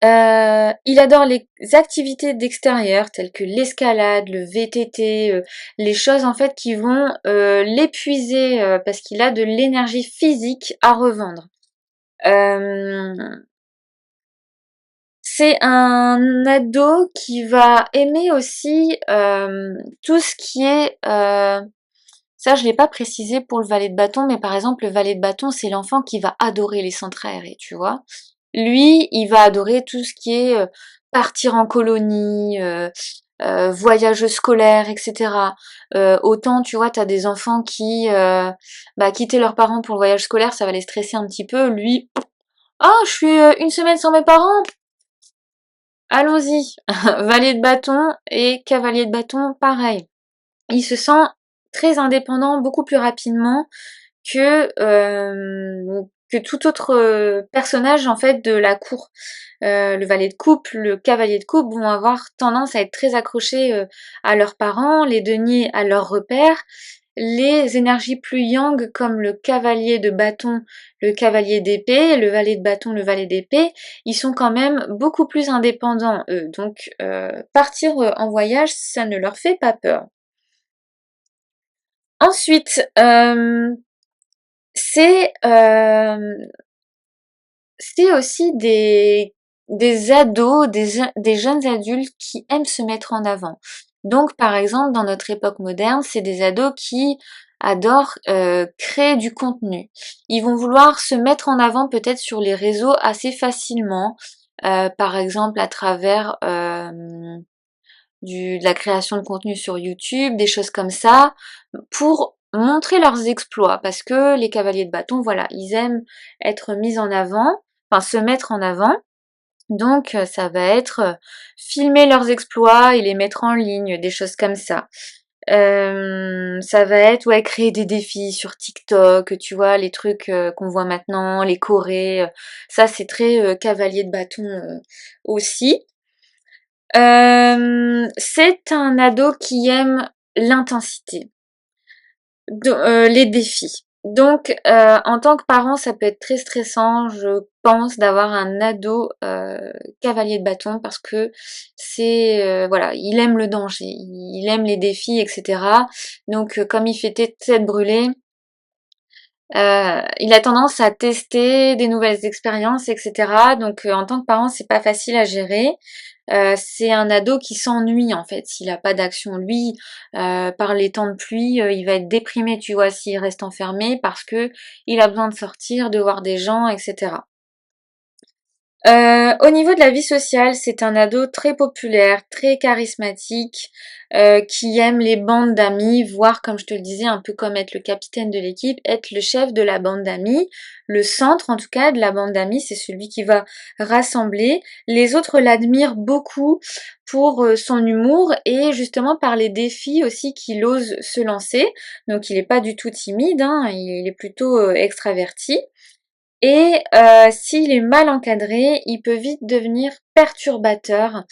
Il adore les activités d'extérieur telles que l'escalade, le VTT, les choses en fait qui vont l'épuiser parce qu'il a de l'énergie physique à revendre. Euh, c'est un ado qui va aimer aussi tout ce qui est ça, je l'ai pas précisé pour le valet de bâton, mais par exemple, le valet de bâton, c'est l'enfant qui va adorer les centres aérés, tu vois. Lui, il va adorer tout ce qui est partir en colonie, voyage scolaire, etc. Autant, tu vois, t'as des enfants qui, quitter leurs parents pour le voyage scolaire, ça va les stresser un petit peu. Lui, oh, je suis une semaine sans mes parents, allons-y. Valet de bâton et cavalier de bâton, pareil. Il se sent très indépendant beaucoup plus rapidement que tout autre personnage en fait de la cour. Le valet de coupe, le cavalier de coupe vont avoir tendance à être très accrochés à leurs parents, les deniers à leurs repères. Les énergies plus yang comme le cavalier de bâton, le cavalier d'épée, le valet de bâton, le valet d'épée, ils sont quand même beaucoup plus indépendants eux. Donc partir en voyage, ça ne leur fait pas peur. Ensuite, c'est c'est aussi des ados, des jeunes adultes qui aiment se mettre en avant. Donc par exemple, dans notre époque moderne, c'est des ados qui adorent créer du contenu. Ils vont vouloir se mettre en avant peut-être sur les réseaux assez facilement, par exemple à travers de la création de contenu sur YouTube, des choses comme ça, pour montrer leurs exploits, parce que les cavaliers de bâton, voilà, ils aiment être mis en avant, enfin se mettre en avant, donc ça va être filmer leurs exploits et les mettre en ligne, des choses comme ça. Ça va être ouais créer des défis sur TikTok, tu vois, les trucs qu'on voit maintenant, les chorés, ça c'est très cavalier de bâton aussi. C'est un ado qui aime l'intensité, les défis. Donc, en tant que parent, ça peut être très stressant, je pense, d'avoir un ado cavalier de bâton parce que c'est voilà, il aime le danger, il aime les défis, etc. Donc, comme il fait tête brûlée, Il a tendance à tester des nouvelles expériences, etc. Donc en tant que parent, c'est pas facile à gérer. C'est un ado qui s'ennuie en fait. S'il a pas d'action, lui, par les temps de pluie, il va être déprimé, tu vois, s'il reste enfermé parce que il a besoin de sortir, de voir des gens, etc. Au niveau de la vie sociale, c'est un ado très populaire, très charismatique, qui aime les bandes d'amis, voire, comme je te le disais, un peu comme être le capitaine de l'équipe, être le chef de la bande d'amis, le centre en tout cas de la bande d'amis, c'est celui qui va rassembler. Les autres l'admirent beaucoup pour son humour et justement par les défis aussi qu'il ose se lancer. Donc il n'est pas du tout timide, hein, il est plutôt extraverti. Et s'il est mal encadré, il peut vite devenir perturbateur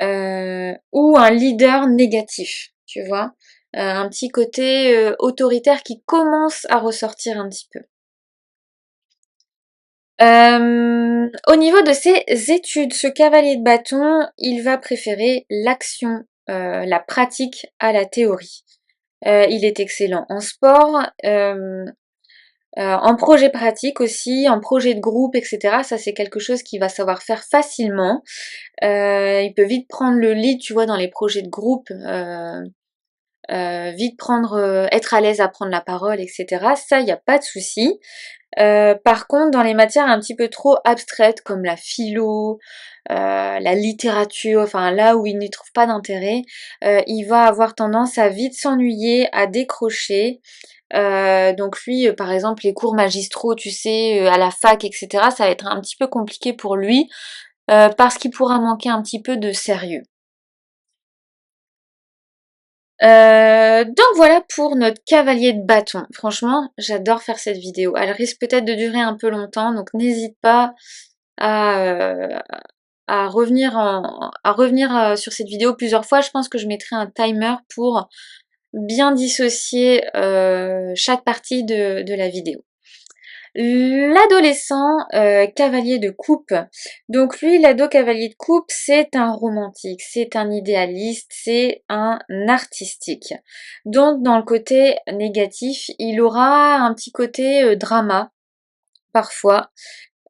ou un leader négatif, tu vois. Un petit côté autoritaire qui commence à ressortir un petit peu. Au niveau de ses études, ce cavalier de bâton, il va préférer l'action, la pratique à la théorie. Il est excellent en sport, en projet pratique aussi, en projet de groupe, etc. Ça, c'est quelque chose qu'il va savoir faire facilement. Il peut vite prendre le lead, tu vois, dans les projets de groupe, vite prendre, être à l'aise à prendre la parole, etc. Ça, il n'y a pas de souci. Par contre, dans les matières un petit peu trop abstraites comme la philo, la littérature, enfin là où il n'y trouve pas d'intérêt, il va avoir tendance à vite s'ennuyer, à décrocher. Donc lui, par exemple, les cours magistraux, tu sais, à la fac, etc., ça va être un petit peu compliqué pour lui, parce qu'il pourra manquer un petit peu de sérieux. Donc voilà pour notre cavalier de bâton. Franchement, j'adore faire cette vidéo. Elle risque peut-être de durer un peu longtemps, donc n'hésite pas à, à revenir sur cette vidéo plusieurs fois. Je pense que je mettrai un timer pour bien dissocier chaque partie de la vidéo. L'adolescent cavalier de coupe. Donc lui, l'ado cavalier de coupe, c'est un romantique, c'est un idéaliste, c'est un artistique. Donc dans le côté négatif, il aura un petit côté drama parfois.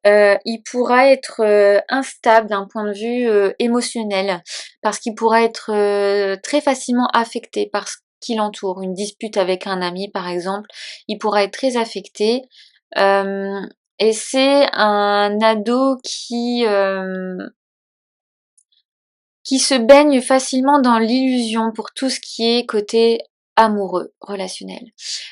Il pourra être instable d'un point de vue émotionnel parce qu'il pourra être très facilement affecté par ce qui l'entoure. Une dispute avec un ami par exemple, il pourra être très affecté. Euh, et c'est un ado qui se baigne facilement dans l'illusion pour tout ce qui est côté amoureux, relationnel.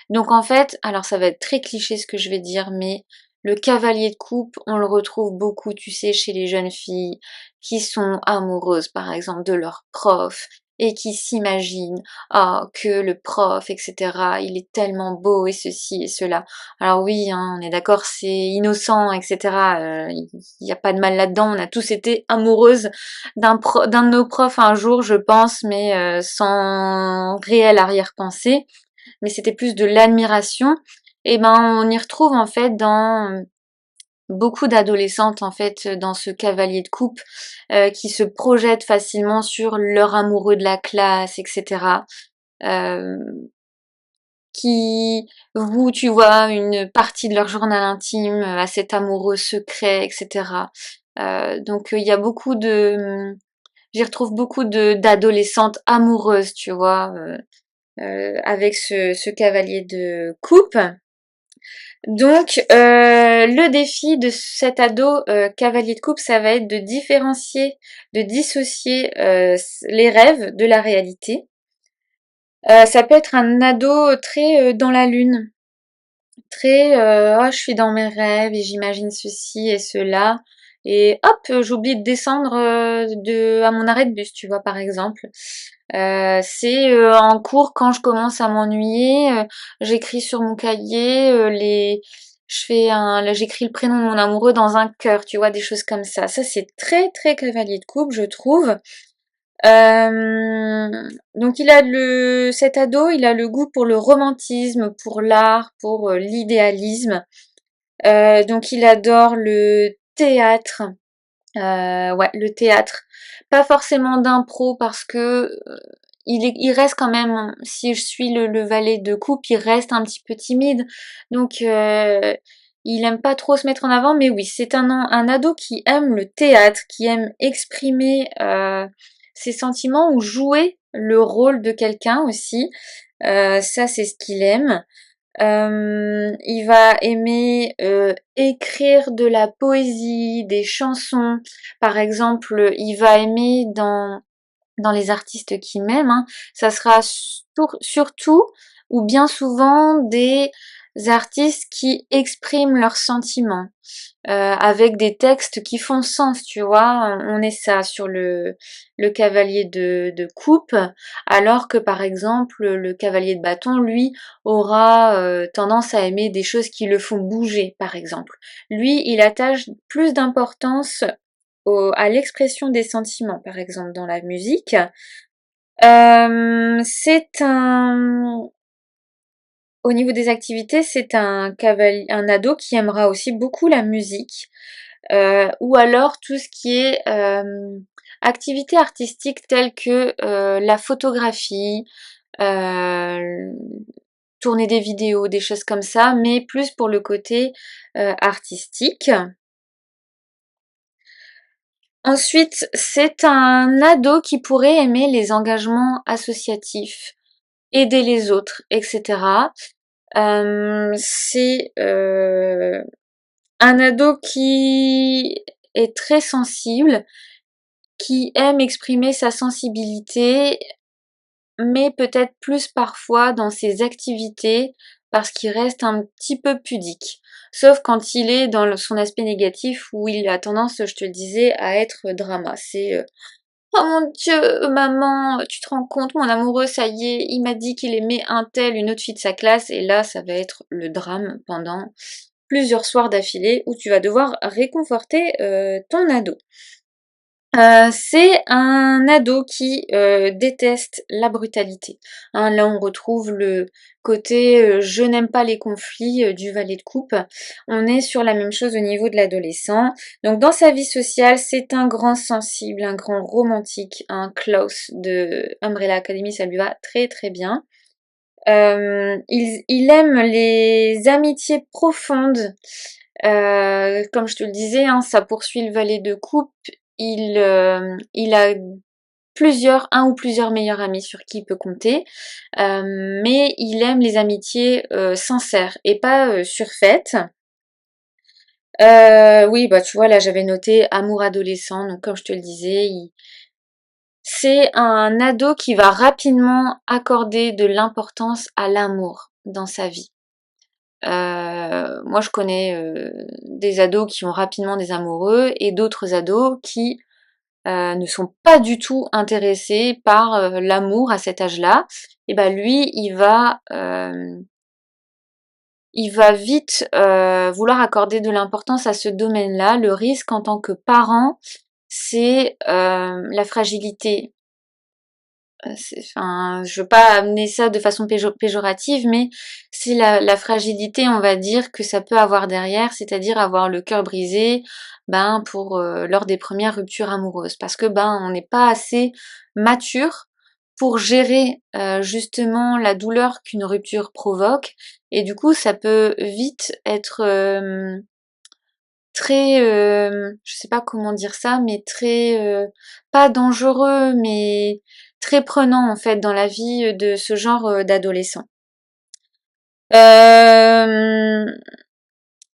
Donc en fait, alors ça va être très cliché ce que je vais dire, mais le cavalier de coupe, on le retrouve beaucoup, tu sais, chez les jeunes filles qui sont amoureuses, par exemple, de leur prof et qui s'imaginent, ah, que le prof, etc., il est tellement beau et ceci et cela. Alors oui, hein, on est d'accord, c'est innocent, etc. Il n'y a pas de mal là-dedans, on a tous été amoureuses d'un de nos profs un jour, je pense, mais sans réelle arrière-pensée. Mais c'était plus de l'admiration. Et ben, on y retrouve en fait dans beaucoup d'adolescentes en fait dans ce cavalier de coupe qui se projettent facilement sur leur amoureux de la classe, etc. Euh, qui vouent, tu vois, une partie de leur journal intime à cet amoureux secret, etc. Donc il y a beaucoup de j'y retrouve beaucoup d'adolescentes amoureuses, tu vois, avec ce cavalier de coupe. Donc, le défi de cet ado cavalier de coupe, ça va être de différencier, de dissocier les rêves de la réalité. Ça peut être un ado très dans la lune, très oh, je suis dans mes rêves et j'imagine ceci et cela. Et hop, j'oublie de descendre à mon arrêt de bus, tu vois, par exemple. C'est en cours quand je commence à m'ennuyer, j'écris sur mon cahier j'écris le prénom de mon amoureux dans un cœur, tu vois, des choses comme ça. Ça c'est très très cavalier de coupe, je trouve. Donc cet ado, il a le goût pour le romantisme, pour l'art, pour l'idéalisme. Donc il adore le théâtre. Ouais, le théâtre. Pas forcément d'impro parce que il reste quand même, si je suis le valet de coupe, il reste un petit peu timide. Donc il aime pas trop se mettre en avant, mais oui, c'est un ado qui aime le théâtre, qui aime exprimer ses sentiments ou jouer le rôle de quelqu'un aussi. Ça, c'est ce qu'il aime. Il va aimer écrire de la poésie, des chansons. Par exemple, il va aimer dans les artistes qu'il m'aime, hein, ça sera surtout ou bien souvent des artistes qui expriment leurs sentiments avec des textes qui font sens, tu vois. On est ça sur le cavalier de coupe, alors que par exemple le cavalier de bâton, lui, aura tendance à aimer des choses qui le font bouger, par exemple. Lui, il attache plus d'importance à l'expression des sentiments, par exemple dans la musique. C'est un Au niveau des activités, c'est un ado qui aimera aussi beaucoup la musique, ou alors tout ce qui est activités artistiques telles que la photographie, euh, tourner des vidéos, des choses comme ça, mais plus pour le côté artistique. Ensuite, c'est un ado qui pourrait aimer les engagements associatifs, aider les autres, etc. C'est un ado qui est très sensible, qui aime exprimer sa sensibilité, mais peut-être plus parfois dans ses activités parce qu'il reste un petit peu pudique. Sauf quand il est dans son aspect négatif où il a tendance, je te le disais, à être drama. C'est oh mon Dieu, maman, tu te rends compte, mon amoureux, ça y est, il m'a dit qu'il aimait un tel, une autre fille de sa classe, et là, ça va être le drame pendant plusieurs soirs d'affilée où tu vas devoir réconforter ton ado. C'est un ado qui déteste la brutalité. Hein, là, on retrouve le côté je n'aime pas les conflits du valet de coupe. On est sur la même chose au niveau de l'adolescent. Donc, dans sa vie sociale, c'est un grand sensible, un grand romantique, un Klaus de Umbrella Academy, ça lui va très très bien. Il aime les amitiés profondes. Comme je te le disais, hein, ça poursuit le valet de coupe. Il a un ou plusieurs meilleurs amis sur qui il peut compter, mais il aime les amitiés sincères et pas surfaites. Oui, bah tu vois, là j'avais noté amour adolescent, donc comme je te le disais, c'est un ado qui va rapidement accorder de l'importance à l'amour dans sa vie. Moi je connais des ados qui ont rapidement des amoureux et d'autres ados qui ne sont pas du tout intéressés par l'amour à cet âge-là. Et ben lui, il va vite vouloir accorder de l'importance à ce domaine-là. Le risque en tant que parent, c'est la fragilité. Enfin, je veux pas amener ça de façon péjorative, mais c'est la fragilité, on va dire, que ça peut avoir derrière, c'est-à-dire avoir le cœur brisé, ben pour lors des premières ruptures amoureuses, parce que ben on n'est pas assez mature pour gérer justement la douleur qu'une rupture provoque, et du coup ça peut vite être très, je sais pas comment dire ça, mais très, pas dangereux, mais très prenant en fait dans la vie de ce genre d'adolescent. Euh,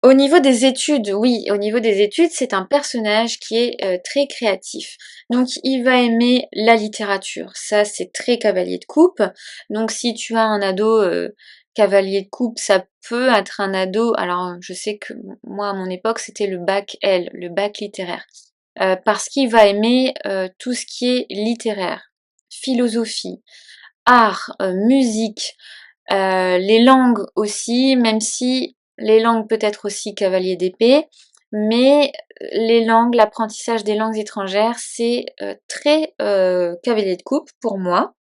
Au niveau des études, oui, au niveau des études, c'est un personnage qui est très créatif. Donc il va aimer la littérature. Ça, c'est très cavalier de coupe. Donc si tu as un ado cavalier de coupe, ça peut être un ado. Alors je sais que moi à mon époque, c'était le bac L, le bac littéraire. Parce qu'il va aimer tout ce qui est littéraire, philosophie, art, musique, les langues aussi, même si les langues peut-être aussi cavalier d'épée, mais les langues, l'apprentissage des langues étrangères, c'est très cavalier de coupe pour moi.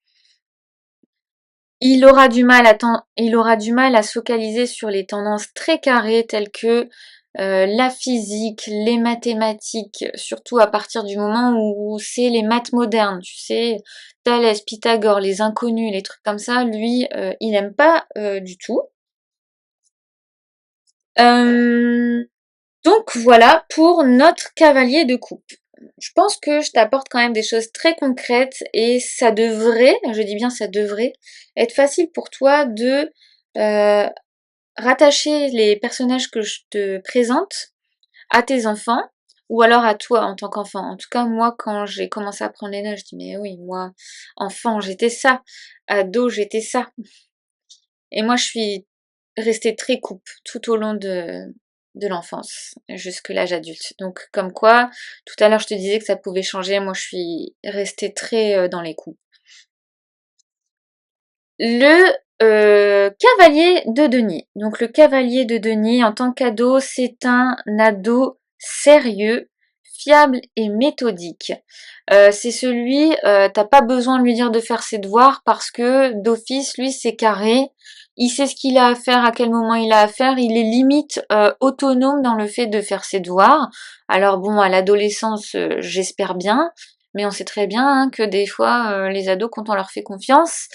Il aura du mal à se focaliser sur les tendances très carrées telles que la physique, les mathématiques, surtout à partir du moment où c'est les maths modernes, tu sais, Thalès, Pythagore, les inconnus, les trucs comme ça, lui, il aime pas du tout. Euh, donc voilà pour notre cavalier de coupe. Je pense que je t'apporte quand même des choses très concrètes et ça devrait, je dis bien ça devrait, être facile pour toi de euh, rattacher les personnages que je te présente à tes enfants ou alors à toi en tant qu'enfant. En tout cas, moi, quand j'ai commencé à prendre les notes, je dis mais oui, moi, enfant, j'étais ça, ado, j'étais ça. Et moi, je suis restée très coupe tout au long de l'enfance, jusque l'âge adulte. Donc, comme quoi, tout à l'heure, je te disais que ça pouvait changer. Moi, je suis restée très dans les coupes. Le cavalier de denier. Donc le cavalier de denier en tant qu'ado, c'est un ado sérieux, fiable et méthodique. C'est celui, t'as pas besoin de lui dire de faire ses devoirs parce que d'office, lui, c'est carré. Il sait ce qu'il a à faire, à quel moment il a à faire. Il est limite autonome dans le fait de faire ses devoirs. Alors bon, à l'adolescence, j'espère bien, mais on sait très bien hein, que des fois, les ados, quand on leur fait confiance,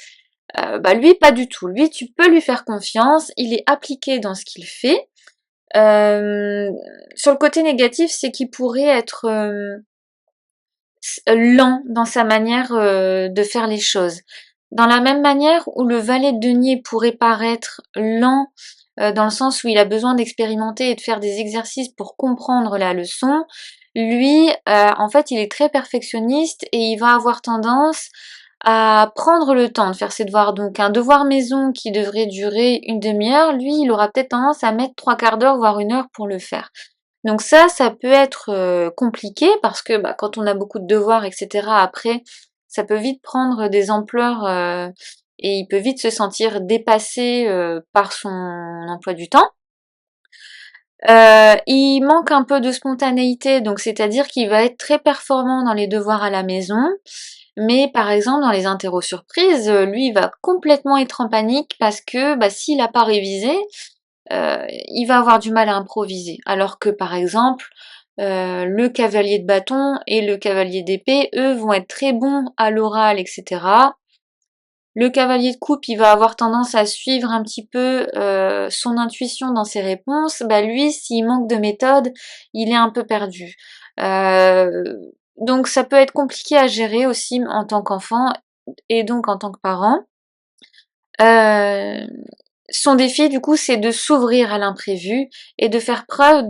bah lui, pas du tout. Lui, tu peux lui faire confiance. Il est appliqué dans ce qu'il fait. Sur le côté négatif, c'est qu'il pourrait être lent dans sa manière de faire les choses. Dans la même manière où le valet de denier pourrait paraître lent dans le sens où il a besoin d'expérimenter et de faire des exercices pour comprendre la leçon, lui, en fait, il est très perfectionniste et il va avoir tendance à prendre le temps de faire ses devoirs. Donc un devoir maison qui devrait durer une demi-heure, lui, il aura peut-être tendance à mettre 3/4 d'heure, voire une heure pour le faire. Donc ça peut être compliqué parce que bah, quand on a beaucoup de devoirs, etc., après, ça peut vite prendre des ampleurs et il peut vite se sentir dépassé par son emploi du temps. Il manque un peu de spontanéité, donc c'est-à-dire qu'il va être très performant dans les devoirs à la maison, mais par exemple dans les interros surprises, lui il va complètement être en panique parce que bah, s'il n'a pas révisé, il va avoir du mal à improviser. Alors que par exemple, le cavalier de bâton et le cavalier d'épée, eux, vont être très bons à l'oral, etc. Le cavalier de coupe, il va avoir tendance à suivre un petit peu son intuition dans ses réponses. Bah lui, s'il manque de méthode, il est un peu perdu. Euh, donc ça peut être compliqué à gérer aussi en tant qu'enfant et donc en tant que parent. Euh, Son défi, du coup, c'est de s'ouvrir à l'imprévu et de faire preuve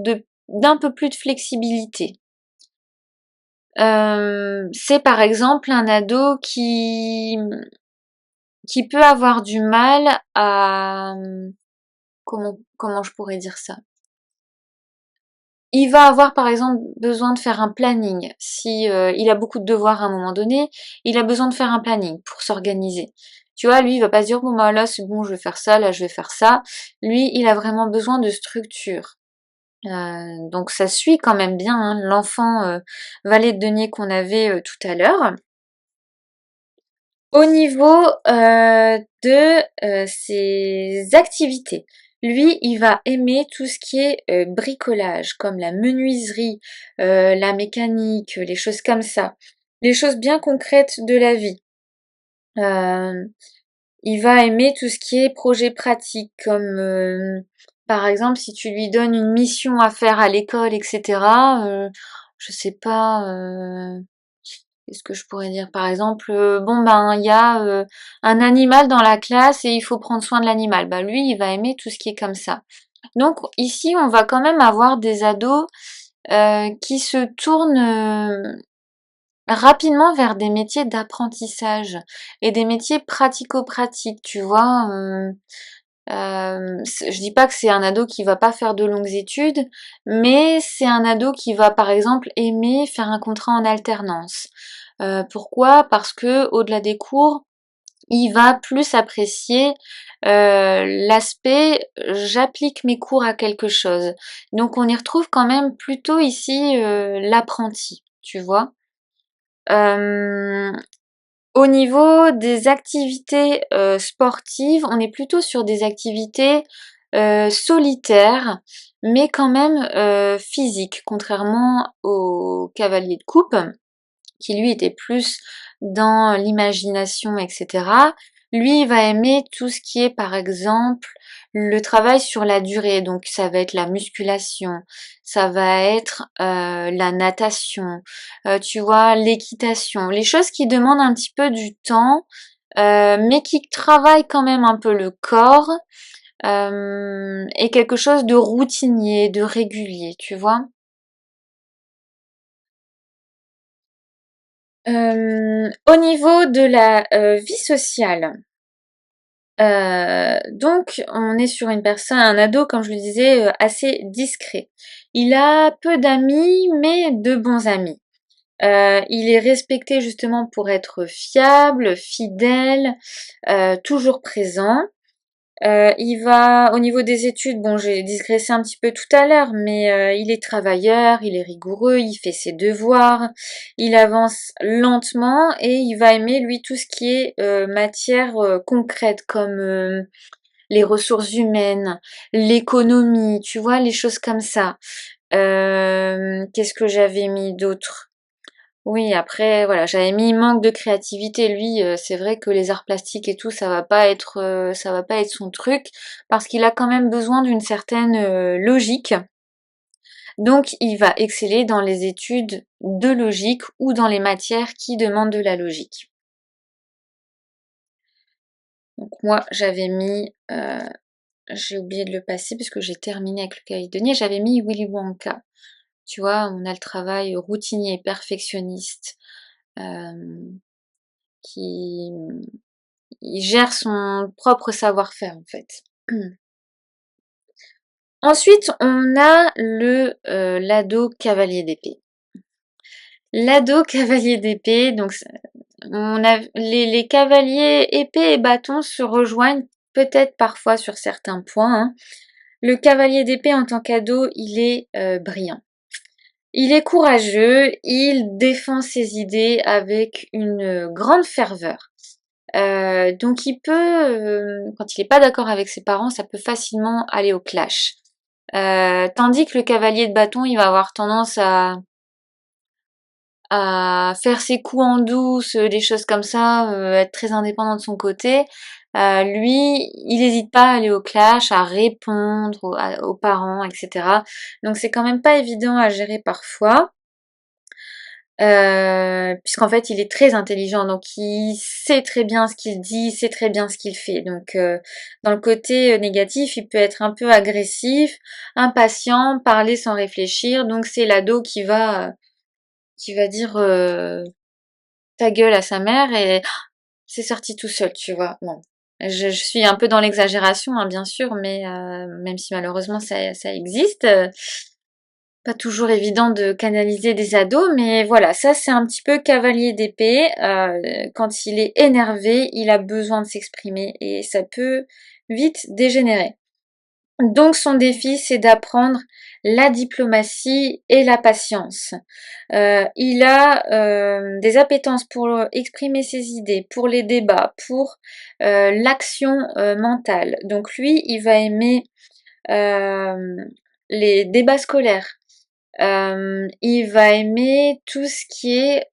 d'un peu plus de flexibilité. C'est par exemple un ado qui peut avoir du mal à comment je pourrais dire ça? Il va avoir par exemple besoin de faire un planning. Si il a beaucoup de devoirs à un moment donné, il a besoin de faire un planning pour s'organiser. Tu vois, lui, il va pas se dire bon bah là c'est bon, je vais faire ça, là je vais faire ça. Lui, il a vraiment besoin de structure. Donc ça suit quand même bien hein, l'enfant valet de denier qu'on avait tout à l'heure. Au niveau de ses activités, lui, il va aimer tout ce qui est bricolage, comme la menuiserie, la mécanique, les choses comme ça. Les choses bien concrètes de la vie. Euh, il va aimer tout ce qui est projet pratique, comme par exemple si tu lui donnes une mission à faire à l'école, etc. Je sais pas. Qu'est-ce que je pourrais dire? Par exemple, bon ben il y a un animal dans la classe et il faut prendre soin de l'animal. Bah lui, il va aimer tout ce qui est comme ça. Donc ici, on va quand même avoir des ados qui se tournent rapidement vers des métiers d'apprentissage et des métiers pratico-pratiques, tu vois. Je dis pas que c'est un ado qui va pas faire de longues études, mais c'est un ado qui va par exemple aimer faire un contrat en alternance. Pourquoi? Parce que au-delà des cours, il va plus apprécier l'aspect j'applique mes cours à quelque chose. Donc on y retrouve quand même plutôt ici l'apprenti, tu vois. Euh, Au niveau des activités sportives, on est plutôt sur des activités solitaires. mais quand même physique, contrairement au cavalier de coupe, qui lui était plus dans l'imagination, etc. Lui, il va aimer tout ce qui est, par exemple, le travail sur la durée. Donc, ça va être la musculation, ça va être la natation, tu vois, l'équitation, les choses qui demandent un petit peu du temps, mais qui travaillent quand même un peu le corps, et quelque chose de routinier, de régulier, tu vois. Au niveau de la vie sociale, donc on est sur une personne, un ado, comme je le disais, assez discret. Il a peu d'amis, mais de bons amis. Il est respecté justement pour être fiable, fidèle, toujours présent. Il va au niveau des études, bon, j'ai digressé un petit peu tout à l'heure, mais il est travailleur, il est rigoureux, il fait ses devoirs, il avance lentement et il va aimer lui tout ce qui est matière concrète comme les ressources humaines, l'économie, tu vois, les choses comme ça. Qu'est-ce que j'avais mis d'autre? Oui, après, voilà, j'avais mis manque de créativité. Lui, c'est vrai que les arts plastiques et tout, ça va pas être son truc, parce qu'il a quand même besoin d'une certaine logique. Donc, il va exceller dans les études de logique ou dans les matières qui demandent de la logique. Donc moi, j'avais mis, j'ai oublié de le passer parce que j'ai terminé avec le cahier de Denis, j'avais mis Willy Wonka. Tu vois, on a le travail routinier, perfectionniste, euh, qui il gère son propre savoir-faire en fait. Ensuite, on a le l'ado cavalier d'épée. L'ado cavalier d'épée, donc on a les cavaliers épée et bâton se rejoignent peut-être parfois sur certains points, hein. Le cavalier d'épée en tant qu'ado, il est brillant. Il est courageux, il défend ses idées avec une grande ferveur. Donc il peut, quand il n'est pas d'accord avec ses parents, ça peut facilement aller au clash. Tandis que le cavalier de bâton, il va avoir tendance à faire ses coups en douce, des choses comme ça, être très indépendant de son côté. Lui, il n'hésite pas à aller au clash, à répondre aux parents, etc. Donc c'est quand même pas évident à gérer parfois. Puisqu'en fait il est très intelligent, donc il sait très bien ce qu'il dit, il sait très bien ce qu'il fait. Donc dans le côté négatif, il peut être un peu agressif, impatient, parler sans réfléchir. Donc c'est l'ado qui va dire ta gueule à sa mère et c'est sorti tout seul, tu vois. Bon, je suis un peu dans l'exagération, hein, bien sûr, mais même si malheureusement ça existe. Pas toujours évident de canaliser des ados, mais voilà, ça c'est un petit peu cavalier d'épée. Quand il est énervé, il a besoin de s'exprimer et ça peut vite dégénérer. Donc son défi, c'est d'apprendre la diplomatie et la patience. Il a des appétences pour exprimer ses idées, pour les débats, pour l'action mentale. Donc lui, il va aimer euh, les débats scolaires. Il va aimer tout ce qui est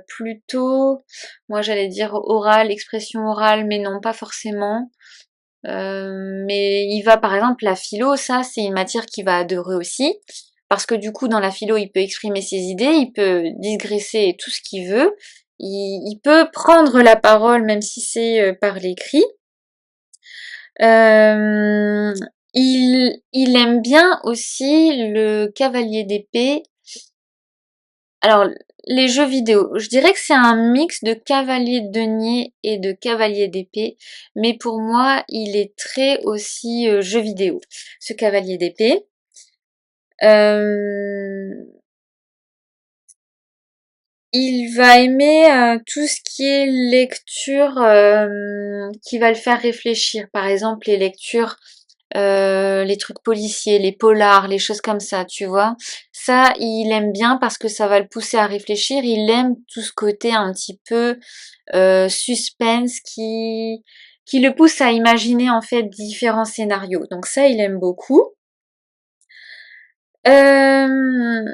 plutôt, moi j'allais dire oral, expression orale, mais non, pas forcément. Mais il va par exemple la philo, ça c'est une matière qu'il va adorer aussi, parce que du coup dans la philo il peut exprimer ses idées, il peut digresser tout ce qu'il veut, il peut prendre la parole même si c'est par l'écrit. Euh, il aime bien aussi le cavalier d'épée. Alors, les jeux vidéo, je dirais que c'est un mix de cavalier de denier et de cavalier d'épée, mais pour moi, il est très aussi jeu vidéo, ce cavalier d'épée. Euh, il va aimer tout ce qui est lecture qui va le faire réfléchir. Par exemple, les lectures les trucs policiers, les polars, les choses comme ça, tu vois. Ça, il aime bien parce que ça va le pousser à réfléchir. Il aime tout ce côté un petit peu suspense qui le pousse à imaginer en fait différents scénarios. Donc ça, il aime beaucoup. Euh,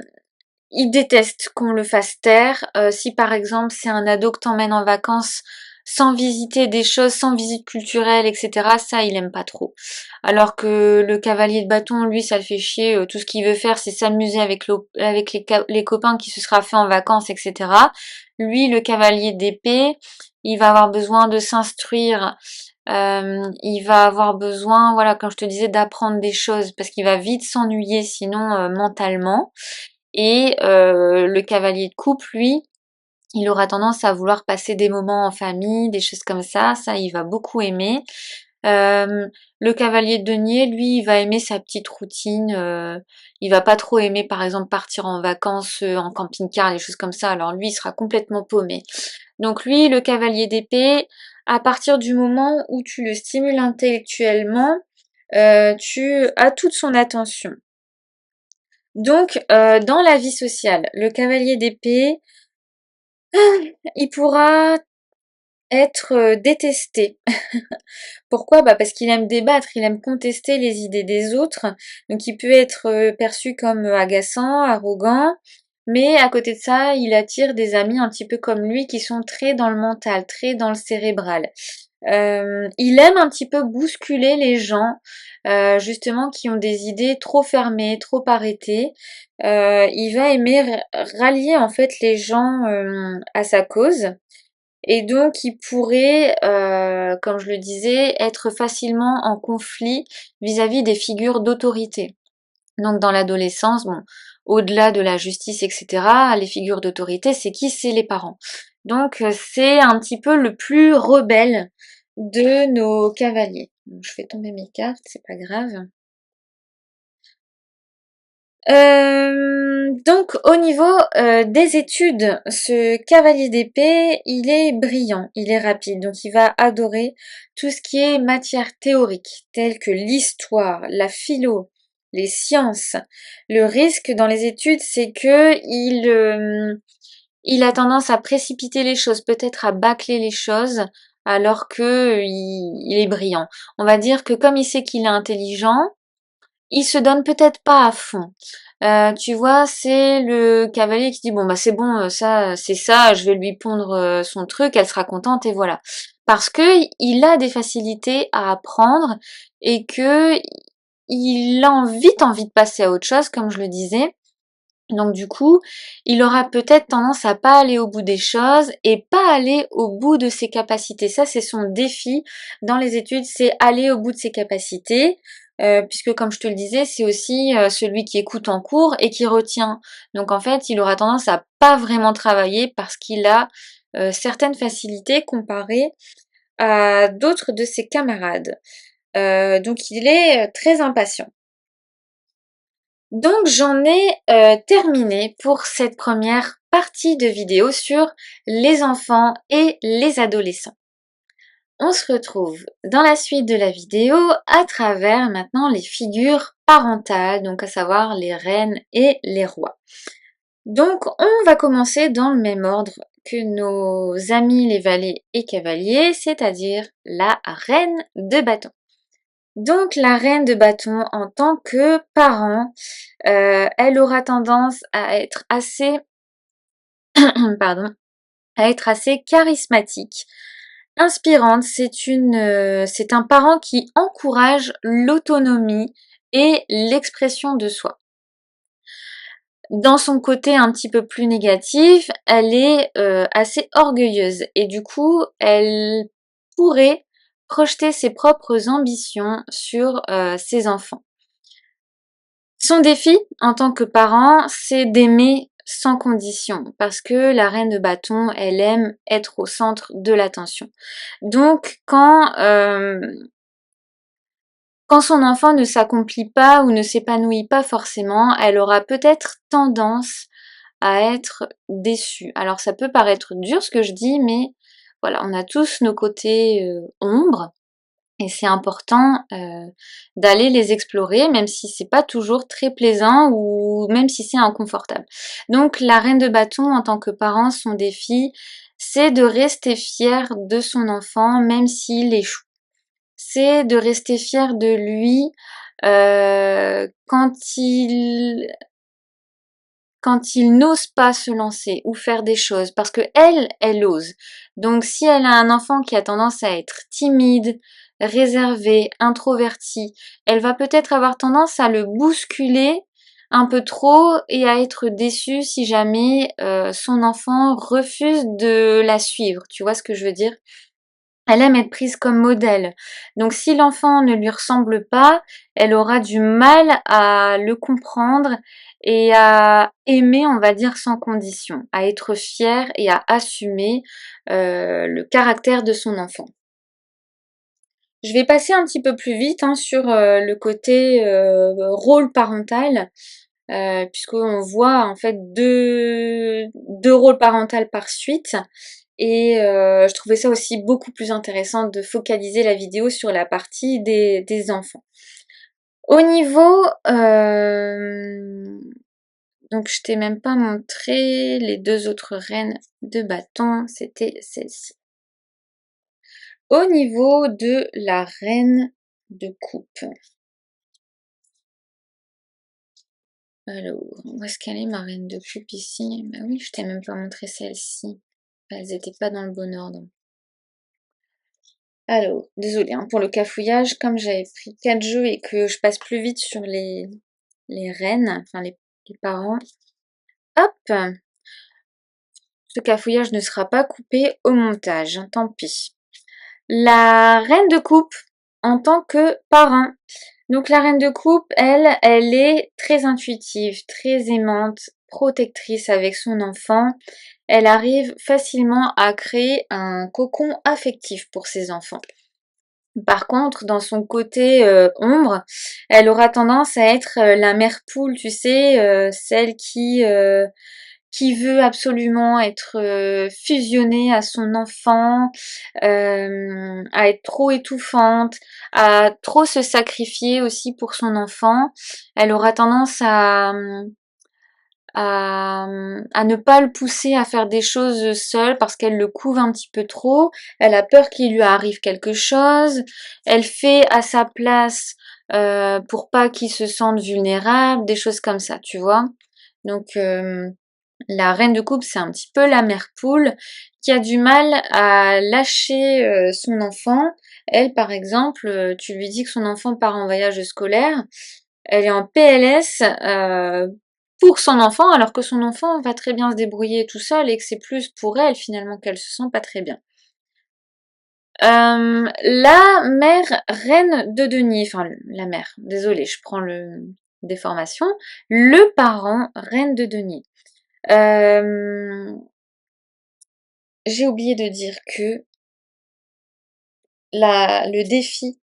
il déteste qu'on le fasse taire. Si par exemple c'est un ado que t'emmènes en vacances sans visiter des choses, sans visite culturelle, etc., ça il aime pas trop. Alors que le cavalier de bâton, lui, ça le fait chier. Tout ce qu'il veut faire, c'est s'amuser avec, avec les copains qui se sera fait en vacances, etc. Lui, le cavalier d'épée, il va avoir besoin de s'instruire. Il va avoir besoin, voilà, comme je te disais, d'apprendre des choses parce qu'il va vite s'ennuyer sinon mentalement. Et le cavalier de coupe, lui, il aura tendance à vouloir passer des moments en famille, des choses comme ça il va beaucoup aimer. Euh, le cavalier de denier, lui, il va aimer sa petite routine. Il va pas trop aimer, par exemple, partir en vacances en camping-car, des choses comme ça. Alors lui, il sera complètement paumé. Donc lui, le cavalier d'épée, à partir du moment où tu le stimules intellectuellement, tu as toute son attention. Donc, dans la vie sociale, le cavalier d'épée, il pourra être détesté. Pourquoi? Bah parce qu'il aime débattre, il aime contester les idées des autres, donc il peut être perçu comme agaçant, arrogant, mais à côté de ça, il attire des amis un petit peu comme lui qui sont très dans le mental, très dans le cérébral. Il aime un petit peu bousculer les gens, justement qui ont des idées trop fermées, trop arrêtées. Il va aimer rallier en fait les gens à sa cause. Et donc, il pourrait, comme je le disais, être facilement en conflit vis-à-vis des figures d'autorité. Donc, dans l'adolescence, bon, au-delà de la justice, etc., les figures d'autorité, c'est qui? C'est les parents. Donc, c'est un petit peu le plus rebelle de nos cavaliers. Donc, je fais tomber mes cartes, c'est pas grave. Donc au niveau des études, ce cavalier d'épée, il est brillant, il est rapide, donc il va adorer tout ce qui est matière théorique, telle que l'histoire, la philo, les sciences. Le risque dans les études, c'est que il a tendance à précipiter les choses, peut-être à bâcler les choses, alors que il est brillant. On va dire que comme il sait qu'il est intelligent, il se donne peut-être pas à fond. Tu vois, c'est le cavalier qui dit bon bah c'est bon, ça c'est ça, je vais lui pondre son truc, elle sera contente et voilà. Parce que il a des facilités à apprendre et que il a vite envie de passer à autre chose, comme je le disais. Donc du coup, il aura peut-être tendance à pas aller au bout des choses et pas aller au bout de ses capacités. Ça, c'est son défi dans les études, c'est aller au bout de ses capacités. Puisque comme je te le disais, c'est aussi celui qui écoute en cours et qui retient. Donc en fait, il aura tendance à pas vraiment travailler parce qu'il a certaines facilités comparées à d'autres de ses camarades. Donc il est très impatient. Donc j'en ai terminé pour cette première partie de vidéo sur les enfants et les adolescents. On se retrouve dans la suite de la vidéo à travers maintenant les figures parentales, donc à savoir les reines et les rois. Donc on va commencer dans le même ordre que nos amis les valets et cavaliers, c'est-à-dire la reine de bâton. Donc la reine de bâton en tant que parent, elle aura tendance à être assez, pardon, à être assez charismatique, inspirante. C'est un parent qui encourage l'autonomie et l'expression de soi. Dans son côté un petit peu plus négatif, elle est assez orgueilleuse et du coup, elle pourrait projeter ses propres ambitions sur ses enfants. Son défi en tant que parent, c'est d'aimer sans condition, parce que la reine de bâton, elle aime être au centre de l'attention. Donc quand son enfant ne s'accomplit pas ou ne s'épanouit pas forcément, elle aura peut-être tendance à être déçue. Alors ça peut paraître dur ce que je dis, mais voilà, on a tous nos côtés ombres. Et c'est important d'aller les explorer, même si c'est pas toujours très plaisant ou même si c'est inconfortable. Donc la reine de bâton en tant que parent, son défi, c'est de rester fier de son enfant même s'il échoue. C'est de rester fier de lui quand il n'ose pas se lancer ou faire des choses, parce que elle ose. Donc si elle a un enfant qui a tendance à être timide, réservé, introverti, elle va peut-être avoir tendance à le bousculer un peu trop et à être déçue si jamais son enfant refuse de la suivre. Tu vois ce que je veux dire? Elle aime être prise comme modèle. Donc si l'enfant ne lui ressemble pas, elle aura du mal à le comprendre et à aimer, on va dire, sans condition, à être fière et à assumer le caractère de son enfant. Je vais passer un petit peu plus vite hein, sur le côté rôle parental, puisqu'on voit en fait deux rôles parentaux par suite. Et je trouvais ça aussi beaucoup plus intéressant de focaliser la vidéo sur la partie des enfants. Au niveau... donc je t'ai même pas montré les deux autres reines de bâton, c'était celle-ci. Au niveau de la reine de coupe. Alors, où est-ce qu'elle est ma reine de coupe ici? Bah oui, je t'ai même pas montré celle-ci. Elles n'étaient pas dans le bon ordre. Alors, désolée hein, pour le cafouillage, comme j'avais pris 4 jeux et que je passe plus vite sur les reines, enfin les parents. Hop! Ce cafouillage ne sera pas coupé au montage, hein, tant pis. La reine de coupe en tant que parent. Donc la reine de coupe, elle est très intuitive, très aimante, protectrice avec son enfant. Elle arrive facilement à créer un cocon affectif pour ses enfants. Par contre, dans son côté ombre, elle aura tendance à être la mère poule, tu sais, celle qui veut absolument être fusionnée à son enfant, à être trop étouffante, à trop se sacrifier aussi pour son enfant. Elle aura tendance à ne pas le pousser à faire des choses seule parce qu'elle le couve un petit peu trop, elle a peur qu'il lui arrive quelque chose, elle fait à sa place pour pas qu'il se sente vulnérable, des choses comme ça, tu vois. Donc la reine de coupe, c'est un petit peu la mère poule qui a du mal à lâcher son enfant. Elle, par exemple, tu lui dis que son enfant part en voyage scolaire, elle est en PLS pour son enfant, alors que son enfant va très bien se débrouiller tout seul et que c'est plus pour elle finalement qu'elle se sent pas très bien. La mère reine de denier, enfin la mère, désolée, je prends le déformation, le parent reine de denier. J'ai oublié de dire que le défi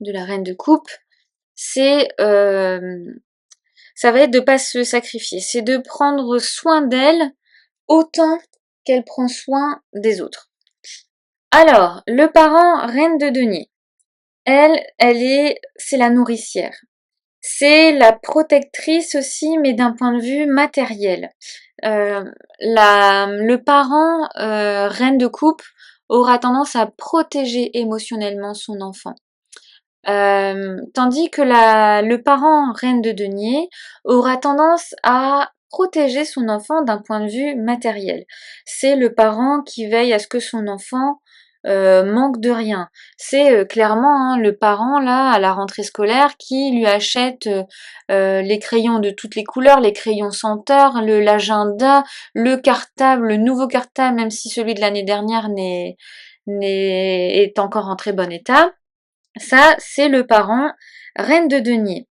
de la reine de coupe, c'est ça va être de pas se sacrifier, c'est de prendre soin d'elle autant qu'elle prend soin des autres. Alors, le parent reine de denier, c'est la nourricière. C'est la protectrice aussi, mais d'un point de vue matériel. Le parent reine de coupe aura tendance à protéger émotionnellement son enfant. Tandis que le parent reine de denier aura tendance à protéger son enfant d'un point de vue matériel. C'est le parent qui veille à ce que son enfant manque de rien. C'est clairement hein, le parent là à la rentrée scolaire qui lui achète les crayons de toutes les couleurs, les crayons senteurs, l'agenda, le cartable, le nouveau cartable, même si celui de l'année dernière est encore en très bon état. Ça, c'est le parent reine de denier.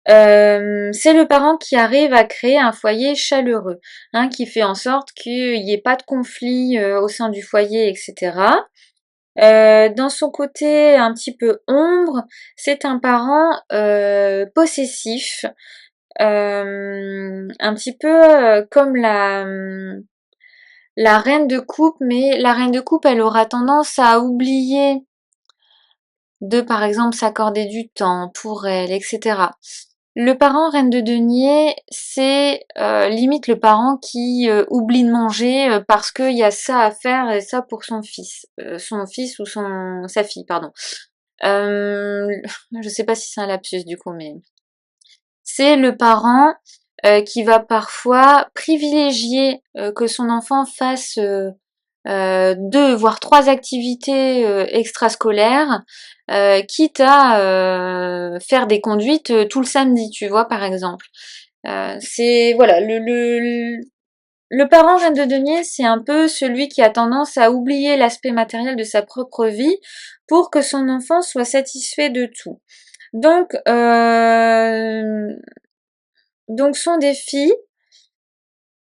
C'est le parent qui arrive à créer un foyer chaleureux, hein, qui fait en sorte qu'il n'y ait pas de conflit au sein du foyer, etc. Dans son côté un petit peu ombre, c'est un parent possessif, un petit peu comme la reine de coupe, mais la reine de coupe, elle aura tendance à oublier de par exemple s'accorder du temps pour elle, etc. Le parent reine de denier, c'est limite le parent qui oublie de manger parce qu'il y a ça à faire et ça pour son fils ou sa fille, pardon. Je sais pas si c'est un lapsus du coup, mais c'est le parent qui va parfois privilégier que son enfant fasse 2 voire 3 activités extrascolaires, quitte à faire des conduites tout le samedi, tu vois, par exemple. C'est voilà, le parent reine de denier, c'est un peu celui qui a tendance à oublier l'aspect matériel de sa propre vie pour que son enfant soit satisfait de tout. Donc, son défi,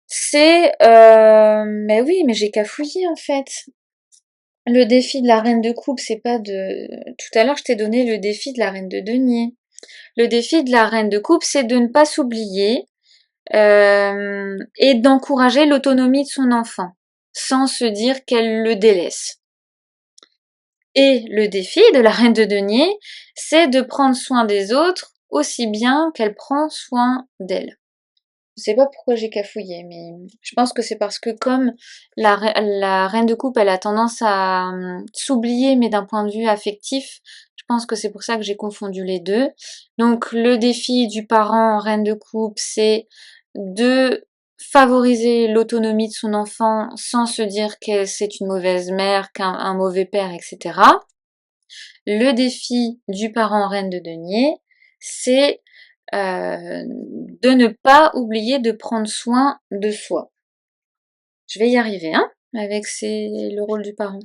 c'est mais oui, mais j'ai cafouillé en fait. Le défi de la reine de coupe, c'est pas de. Tout à l'heure, je t'ai donné le défi de la reine de denier. Le défi de la reine de coupe, c'est de ne pas s'oublier et d'encourager l'autonomie de son enfant, sans se dire qu'elle le délaisse. Et le défi de la reine de denier, c'est de prendre soin des autres aussi bien qu'elle prend soin d'elle. Je sais pas pourquoi j'ai cafouillé, mais je pense que c'est parce que comme la reine de coupe, elle a tendance à s'oublier, mais d'un point de vue affectif, je pense que c'est pour ça que j'ai confondu les deux. Donc le défi du parent reine de coupe, c'est de favoriser l'autonomie de son enfant sans se dire que c'est une mauvaise mère, qu'un mauvais père, etc. Le défi du parent reine de denier, c'est de ne pas oublier de prendre soin de soi. Je vais y arriver, hein, avec le rôle du parent.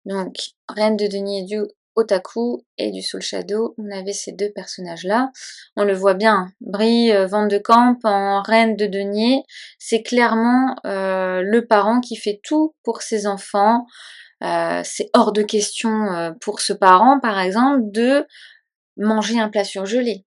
Donc, reine de denier du otaku et du soul shadow, on avait ces deux personnages-là. On le voit bien, Brie Van de Camp en reine de denier, c'est clairement le parent qui fait tout pour ses enfants. C'est hors de question pour ce parent, par exemple, de manger un plat surgelé.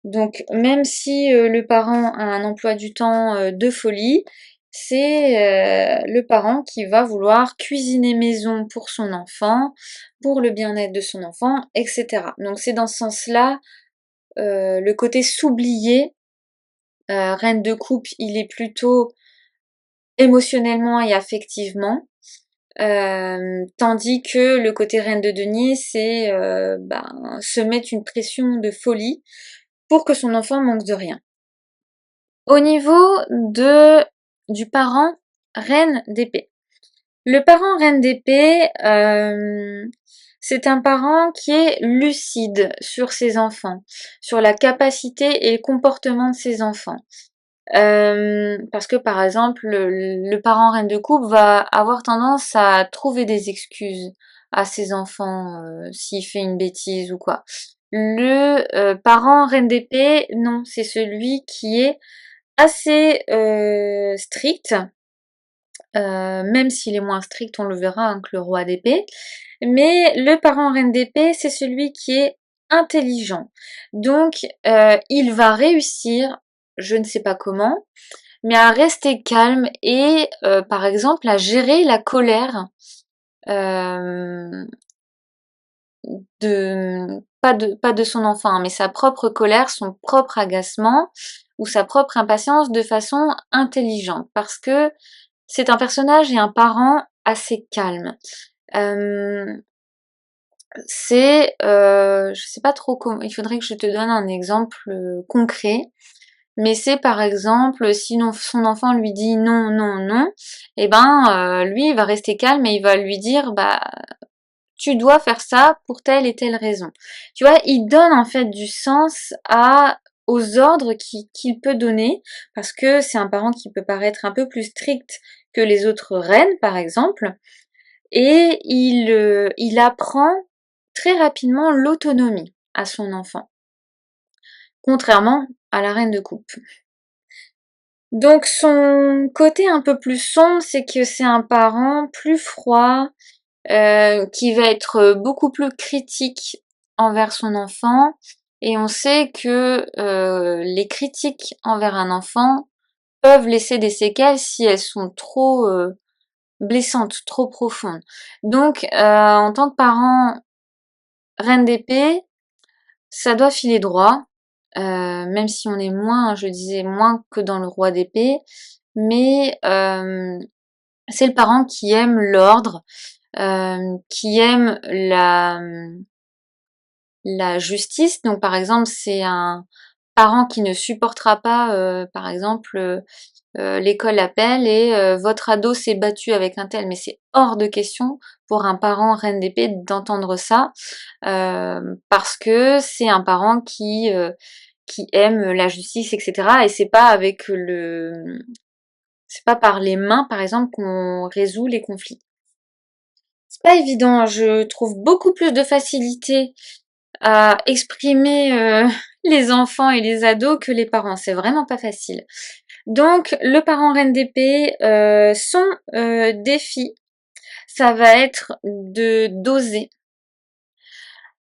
Donc même si le parent a un emploi du temps de folie, c'est le parent qui va vouloir cuisiner maison pour son enfant, pour le bien-être de son enfant, etc. Donc c'est dans ce sens-là, le côté s'oublier, reine de coupe, il est plutôt émotionnellement et affectivement, tandis que le côté reine de denier, c'est se mettre une pression de folie pour que son enfant manque de rien. Au niveau du parent reine d'épée. Le parent reine d'épée, c'est un parent qui est lucide sur ses enfants, sur la capacité et le comportement de ses enfants. Parce que par exemple, le parent reine de coupe va avoir tendance à trouver des excuses à ses enfants s'il fait une bêtise ou quoi. Le parent reine d'épée, non, c'est celui qui est assez strict, même s'il est moins strict, on le verra, hein, que le roi d'épée. Mais le parent reine d'épée, c'est celui qui est intelligent. Donc, il va réussir, je ne sais pas comment, mais à rester calme et, par exemple, à gérer la colère pas de son enfant, hein, mais sa propre colère, son propre agacement ou sa propre impatience de façon intelligente, parce que c'est un personnage et un parent assez calme. Je sais pas trop comment, il faudrait que je te donne un exemple concret, mais c'est par exemple si son enfant lui dit non, non, non, et lui il va rester calme et il va lui dire tu dois faire ça pour telle et telle raison. Tu vois, il donne en fait du sens aux ordres qu'il peut donner, parce que c'est un parent qui peut paraître un peu plus strict que les autres reines, par exemple, et il apprend très rapidement l'autonomie à son enfant, contrairement à la reine de coupe. Donc son côté un peu plus sombre, c'est que c'est un parent plus froid, qui va être beaucoup plus critique envers son enfant. Et on sait que les critiques envers un enfant peuvent laisser des séquelles si elles sont trop blessantes, trop profondes. Donc en tant que parent reine d'épée, ça doit filer droit, même si on est moins, je disais, moins que dans le roi d'épée, mais c'est le parent qui aime l'ordre, qui aime la justice. Donc par exemple, c'est un parent qui ne supportera pas, par exemple, l'école appelle et votre ado s'est battu avec un tel, mais c'est hors de question pour un parent reine d'épée d'entendre ça, parce que c'est un parent qui aime la justice, etc. Et c'est pas par les mains, par exemple, qu'on résout les conflits. C'est pas évident, je trouve beaucoup plus de facilité à exprimer les enfants et les ados que les parents. C'est vraiment pas facile. Donc, le parent reine d'épée, son défi, ça va être de doser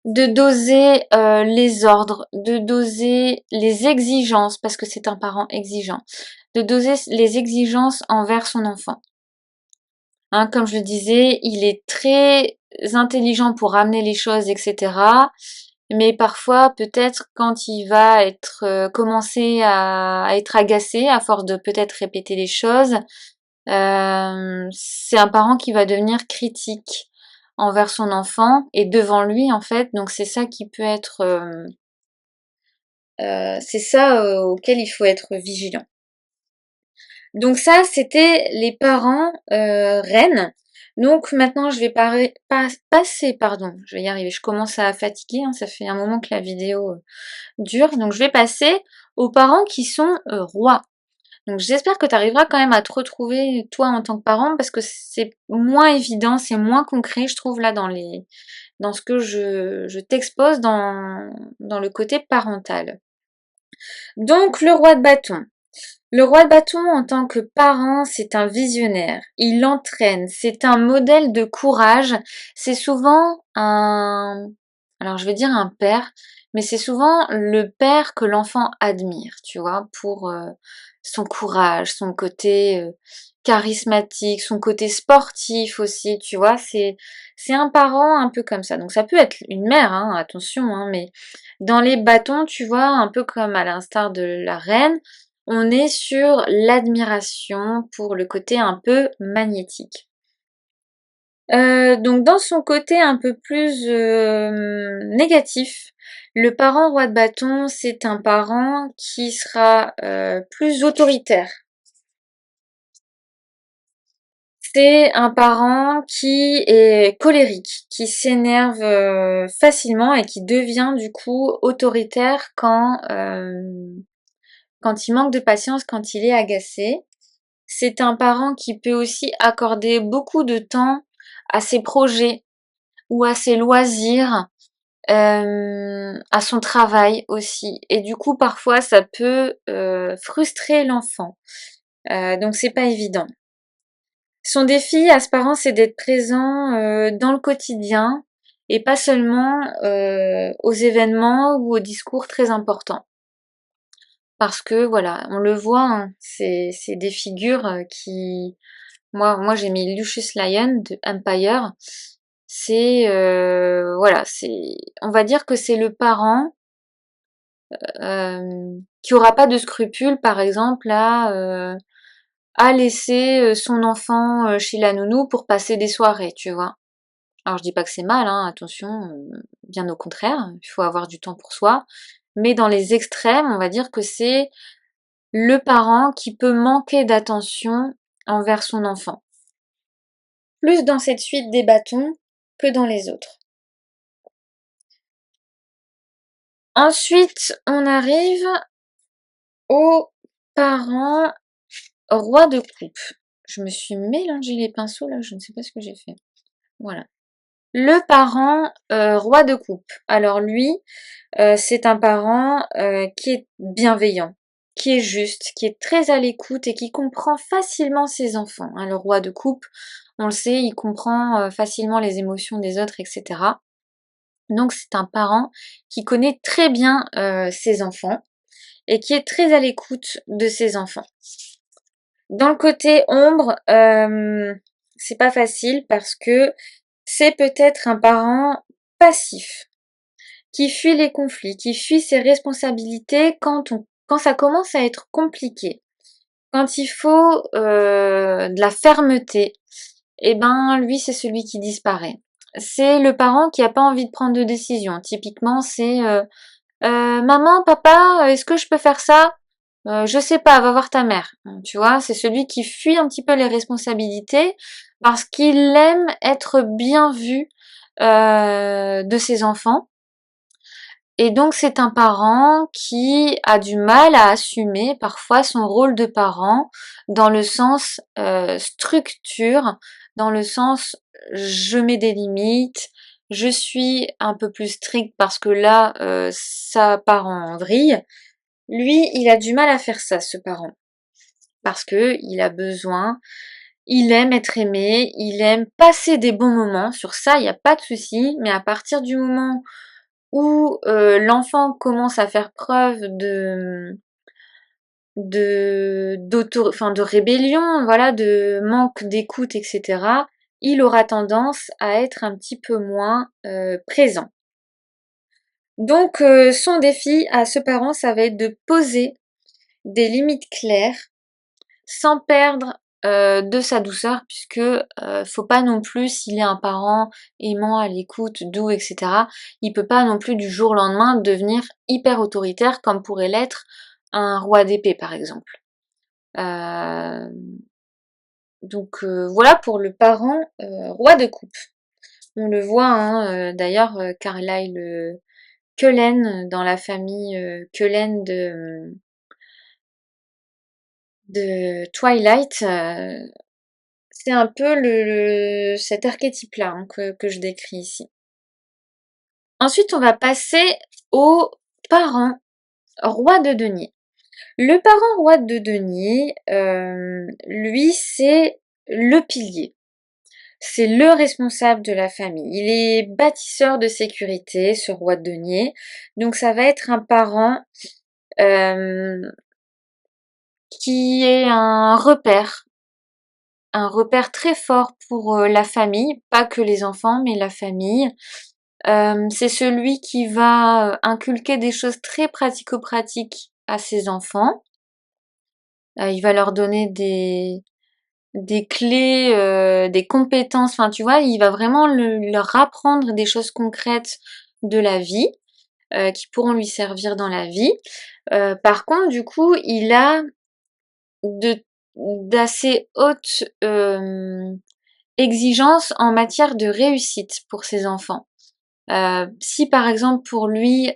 les ordres, de doser les exigences, parce que c'est un parent exigeant, de doser les exigences envers son enfant. Hein, comme je le disais, il est très intelligent pour ramener les choses, etc. Mais parfois, peut-être quand il va être commencer à être agacé à force de peut-être répéter les choses, c'est un parent qui va devenir critique envers son enfant et devant lui en fait. Donc c'est ça qui peut être, c'est ça auquel il faut être vigilant. Donc ça, c'était les parents reines. Donc maintenant, je vais passer, pardon, je vais y arriver. Je commence à fatiguer, hein, ça fait un moment que la vidéo dure. Donc je vais passer aux parents qui sont rois. Donc j'espère que tu arriveras quand même à te retrouver toi en tant que parent parce que c'est moins évident, c'est moins concret, je trouve là dans ce que je t'expose dans le côté parental. Donc le roi de bâton. Le roi de bâton en tant que parent, c'est un visionnaire. Il entraîne, c'est un modèle de courage. C'est souvent alors je vais dire un père, mais c'est souvent le père que l'enfant admire, tu vois, pour son courage, son côté charismatique, son côté sportif aussi, tu vois. C'est un parent un peu comme ça. Donc ça peut être une mère, hein, attention, hein, mais dans les bâtons, tu vois, un peu comme à l'instar de la reine. On est sur l'admiration pour le côté un peu magnétique. Donc dans son côté un peu plus négatif, le parent roi de bâton, c'est un parent qui sera plus autoritaire. C'est un parent qui est colérique, qui s'énerve facilement et qui devient du coup autoritaire quand il manque de patience, quand il est agacé. C'est un parent qui peut aussi accorder beaucoup de temps à ses projets ou à ses loisirs, à son travail aussi. Et du coup, parfois, ça peut frustrer l'enfant. Donc, c'est pas évident. Son défi à ce parent, c'est d'être présent dans le quotidien et pas seulement aux événements ou aux discours très importants. Parce que voilà, on le voit, hein, c'est des figures qui... Moi j'ai mis Lucius Lyon de Empire. C'est voilà, on va dire que c'est le parent qui aura pas de scrupules, par exemple, à laisser son enfant chez la nounou pour passer des soirées, tu vois. Alors je dis pas que c'est mal, hein, attention, bien au contraire, il faut avoir du temps pour soi. Mais dans les extrêmes, on va dire que c'est le parent qui peut manquer d'attention envers son enfant. Plus dans cette suite des bâtons que dans les autres. Ensuite, on arrive aux parents roi de coupe. Je me suis mélangé les pinceaux là, je ne sais pas ce que j'ai fait. Voilà. Le parent roi de coupe. Alors lui, c'est un parent qui est bienveillant, qui est juste, qui est très à l'écoute et qui comprend facilement ses enfants. Hein, le roi de coupe, on le sait, il comprend facilement les émotions des autres, etc. Donc c'est un parent qui connaît très bien ses enfants et qui est très à l'écoute de ses enfants. Dans le côté ombre, c'est pas facile parce que c'est peut-être un parent passif qui fuit les conflits, qui fuit ses responsabilités quand ça commence à être compliqué, quand il faut de la fermeté, et ben lui c'est celui qui disparaît. C'est le parent qui a pas envie de prendre de décision. Typiquement c'est maman, papa, est-ce que je peux faire ça? Je sais pas, va voir ta mère. Tu vois, c'est celui qui fuit un petit peu les responsabilités parce qu'il aime être bien vu de ses enfants. Et donc c'est un parent qui a du mal à assumer parfois son rôle de parent dans le sens structure, dans le sens je mets des limites, je suis un peu plus stricte parce que là ça part en vrille. Lui, il a du mal à faire ça, ce parent, parce que il a besoin, il aime être aimé, il aime passer des bons moments. Sur ça, il n'y a pas de souci, mais à partir du moment où l'enfant commence à faire preuve de rébellion, voilà, de manque d'écoute, etc., il aura tendance à être un petit peu moins présent. Donc son défi à ce parent, ça va être de poser des limites claires sans perdre de sa douceur, puisque faut pas non plus, s'il est un parent aimant, à l'écoute, doux, etc., il peut pas non plus du jour au lendemain devenir hyper autoritaire comme pourrait l'être un roi d'épée par exemple. Euh, donc voilà pour le parent roi de coupe. On le voit hein, d'ailleurs Carlyle Cullen dans la famille Cullen de Twilight, c'est un peu cet archétype-là hein, que je décris ici. Ensuite, on va passer au parent roi de denier. Le parent roi de denier, lui, c'est le pilier. C'est le responsable de la famille. Il est bâtisseur de sécurité, ce roi de denier. Donc ça va être un parent qui est un repère très fort pour la famille, pas que les enfants, mais la famille. C'est celui qui va inculquer des choses très pratico-pratiques à ses enfants. Il va leur donner des clés, des compétences, enfin tu vois, il va vraiment leur apprendre des choses concrètes de la vie qui pourront lui servir dans la vie. Par contre, du coup, il a d'assez hautes exigences en matière de réussite pour ses enfants. Si par exemple pour lui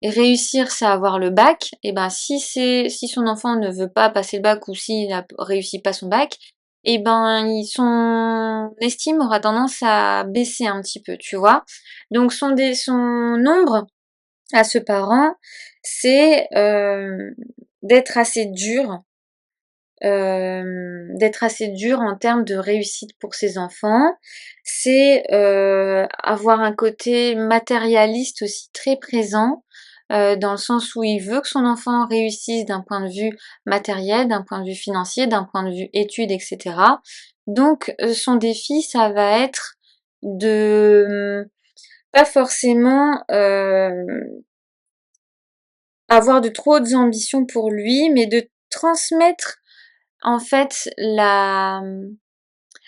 réussir c'est avoir le bac, et ben si son enfant ne veut pas passer le bac ou s'il n'a réussi pas son bac, et ben son estime aura tendance à baisser un petit peu, tu vois. Donc son ombre à ce parent, c'est d'être assez dur en termes de réussite pour ses enfants. C'est avoir un côté matérialiste aussi très présent, dans le sens où il veut que son enfant réussisse d'un point de vue matériel, d'un point de vue financier, d'un point de vue études, etc. Donc son défi, ça va être de pas forcément avoir de trop hautes ambitions pour lui, mais de transmettre en fait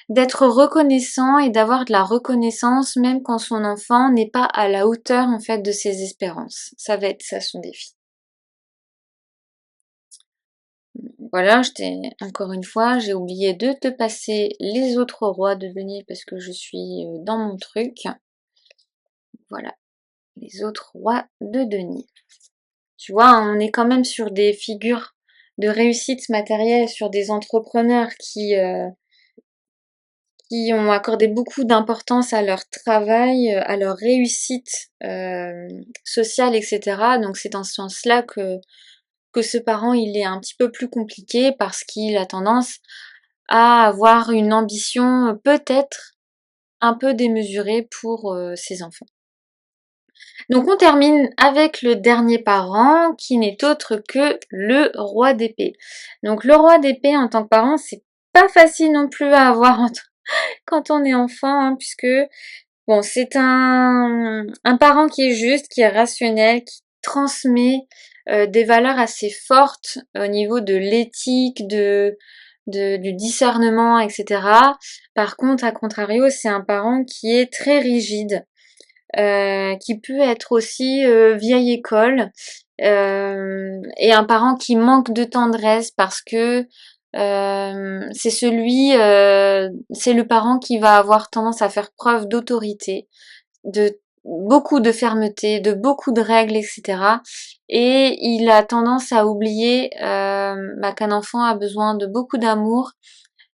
d'être reconnaissant et d'avoir de la reconnaissance même quand son enfant n'est pas à la hauteur en fait de ses espérances. Ça va être ça son défi. Voilà, encore une fois, j'ai oublié de te passer les autres rois de denier parce que je suis dans mon truc. Voilà, les autres rois de denier. Tu vois, on est quand même sur des figures de réussite matérielle, sur des entrepreneurs qui ont accordé beaucoup d'importance à leur travail, à leur réussite sociale, etc. Donc c'est dans ce sens-là que ce parent il est un petit peu plus compliqué parce qu'il a tendance à avoir une ambition peut-être un peu démesurée pour ses enfants. Donc on termine avec le dernier parent qui n'est autre que le roi d'épée. Donc le roi d'épée en tant que parent, c'est pas facile non plus à avoir quand on est enfant, hein, puisque bon, c'est un parent qui est juste, qui est rationnel, qui transmet des valeurs assez fortes au niveau de l'éthique, du discernement, etc. Par contre, à contrario, c'est un parent qui est très rigide, qui peut être aussi vieille école, et un parent qui manque de tendresse parce que c'est le parent qui va avoir tendance à faire preuve d'autorité, de beaucoup de fermeté, de beaucoup de règles, etc. Et il a tendance à oublier qu'un enfant a besoin de beaucoup d'amour.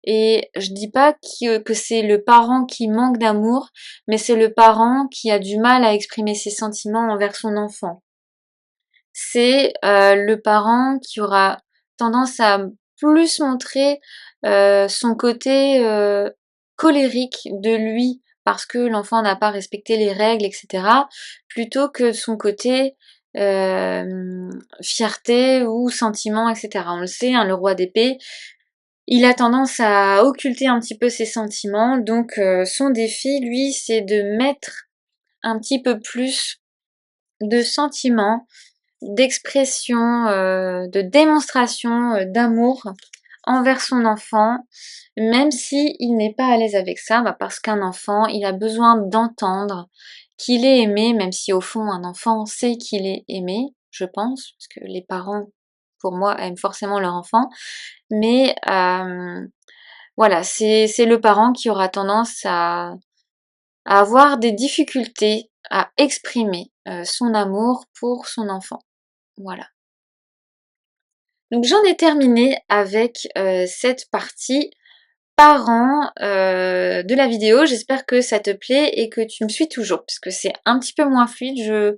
Et je dis pas que c'est le parent qui manque d'amour, mais c'est le parent qui a du mal à exprimer ses sentiments envers son enfant. C'est le parent qui aura tendance à plus montrer son côté colérique de lui parce que l'enfant n'a pas respecté les règles, etc., plutôt que son côté fierté ou sentiment, etc. On le sait, hein, le roi d'épée, il a tendance à occulter un petit peu ses sentiments, donc son défi, lui, c'est de mettre un petit peu plus de sentiments, d'expression, de démonstration d'amour envers son enfant, même si il n'est pas à l'aise avec ça, parce qu'un enfant, il a besoin d'entendre qu'il est aimé, même si au fond un enfant sait qu'il est aimé, je pense, parce que les parents, pour moi, aiment forcément leur enfant, mais voilà, c'est le parent qui aura tendance à avoir des difficultés à exprimer son amour pour son enfant. Voilà. Donc j'en ai terminé avec cette partie parents de la vidéo. J'espère que ça te plaît et que tu me suis toujours, parce que c'est un petit peu moins fluide.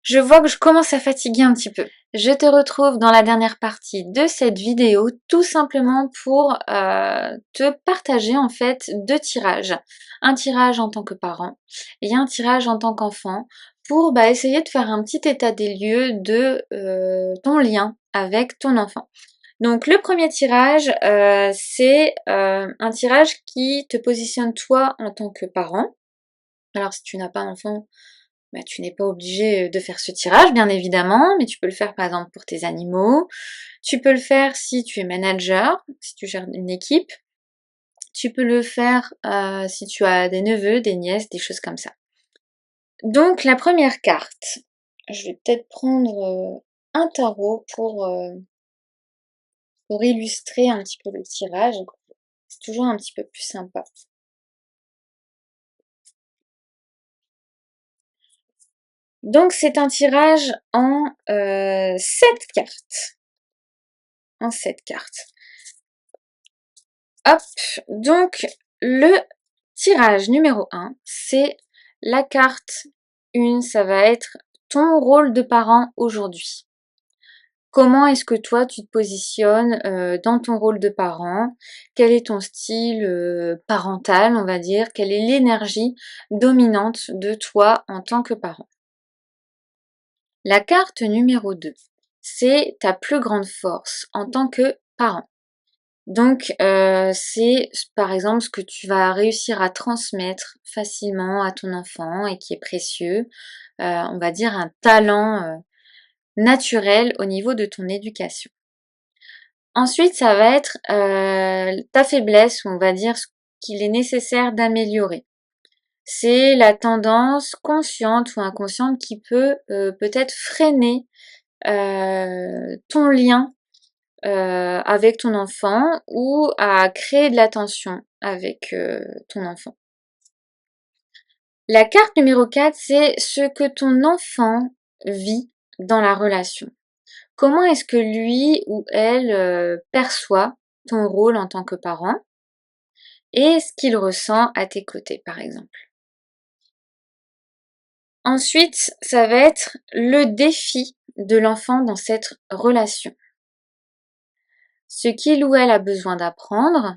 Je vois que je commence à fatiguer un petit peu. Je te retrouve dans la dernière partie de cette vidéo, tout simplement pour te partager en fait deux tirages. Un tirage en tant que parent et un tirage en tant qu'enfant pour essayer de faire un petit état des lieux de ton lien avec ton enfant. Donc le premier tirage, c'est un tirage qui te positionne toi en tant que parent. Alors si tu n'as pas d'enfant, tu n'es pas obligé de faire ce tirage, bien évidemment, mais tu peux le faire par exemple pour tes animaux. Tu peux le faire si tu es manager, si tu gères une équipe. Tu peux le faire si tu as des neveux, des nièces, des choses comme ça. Donc la première carte, je vais peut-être prendre un tarot pour illustrer un petit peu le tirage. C'est toujours un petit peu plus sympa. Donc c'est un tirage en 7 cartes. En 7 cartes. Hop, donc le tirage numéro 1, c'est la carte 1, ça va être ton rôle de parent aujourd'hui. Comment est-ce que toi tu te positionnes dans ton rôle de parent? Quel est ton style parental, on va dire? Quelle est l'énergie dominante de toi en tant que parent? La carte numéro 2, c'est ta plus grande force en tant que parent. Donc c'est par exemple ce que tu vas réussir à transmettre facilement à ton enfant et qui est précieux, on va dire un talent naturel au niveau de ton éducation. Ensuite, ça va être ta faiblesse, ou on va dire ce qu'il est nécessaire d'améliorer. C'est la tendance consciente ou inconsciente qui peut peut-être freiner ton lien avec ton enfant ou à créer de la tension avec ton enfant. La carte numéro 4, c'est ce que ton enfant vit dans la relation. Comment est-ce que lui ou elle perçoit ton rôle en tant que parent et ce qu'il ressent à tes côtés, par exemple. Ensuite, ça va être le défi de l'enfant dans cette relation. Ce qu'il ou elle a besoin d'apprendre,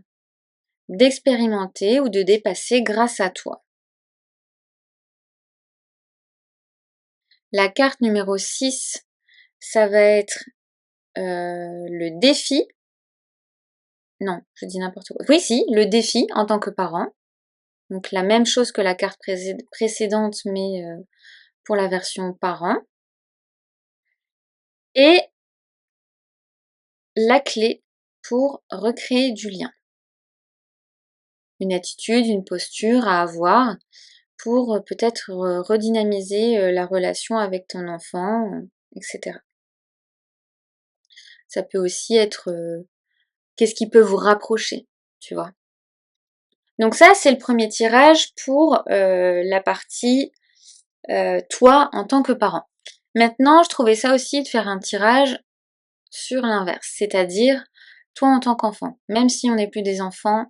d'expérimenter ou de dépasser grâce à toi. La carte numéro 6, ça va être le défi. Non, je dis n'importe quoi. Oui, si, le défi en tant que parent. Donc la même chose que la carte précédente, mais pour la version parent. Et la clé pour recréer du lien. Une attitude, une posture à avoir pour peut-être redynamiser la relation avec ton enfant, etc. Ça peut aussi être qu'est-ce qui peut vous rapprocher, tu vois. Donc ça, c'est le premier tirage pour la partie toi en tant que parent. Maintenant, je trouvais ça aussi de faire un tirage sur l'inverse, c'est-à-dire toi en tant qu'enfant. Même si on n'est plus des enfants,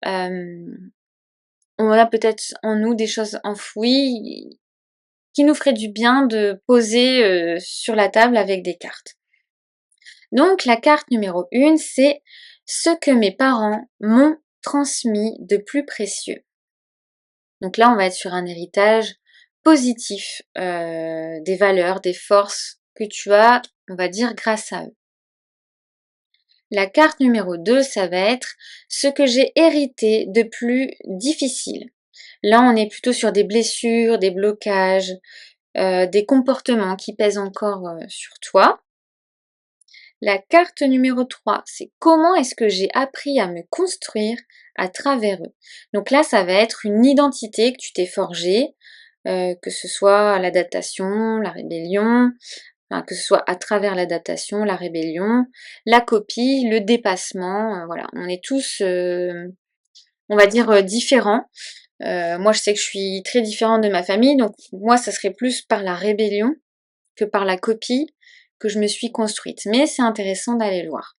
on a peut-être en nous des choses enfouies qui nous feraient du bien de poser sur la table avec des cartes. Donc la carte numéro 1, c'est ce que mes parents m'ont transmis de plus précieux. Donc là, on va être sur un héritage positif, des valeurs, des forces que tu as, on va dire, grâce à eux. La carte numéro 2, ça va être ce que j'ai hérité de plus difficile. Là, on est plutôt sur des blessures, des blocages, des comportements qui pèsent encore sur toi. La carte numéro 3, c'est comment est-ce que j'ai appris à me construire à travers eux. Donc là, ça va être une identité que tu t'es forgée, que ce soit l'adaptation, la rébellion, enfin, que ce soit à travers l'adaptation, la rébellion, la copie, le dépassement, voilà. On est tous, on va dire, différents. Moi, je sais que je suis très différente de ma famille, donc moi, ça serait plus par la rébellion que par la copie que je me suis construite. Mais c'est intéressant d'aller le voir.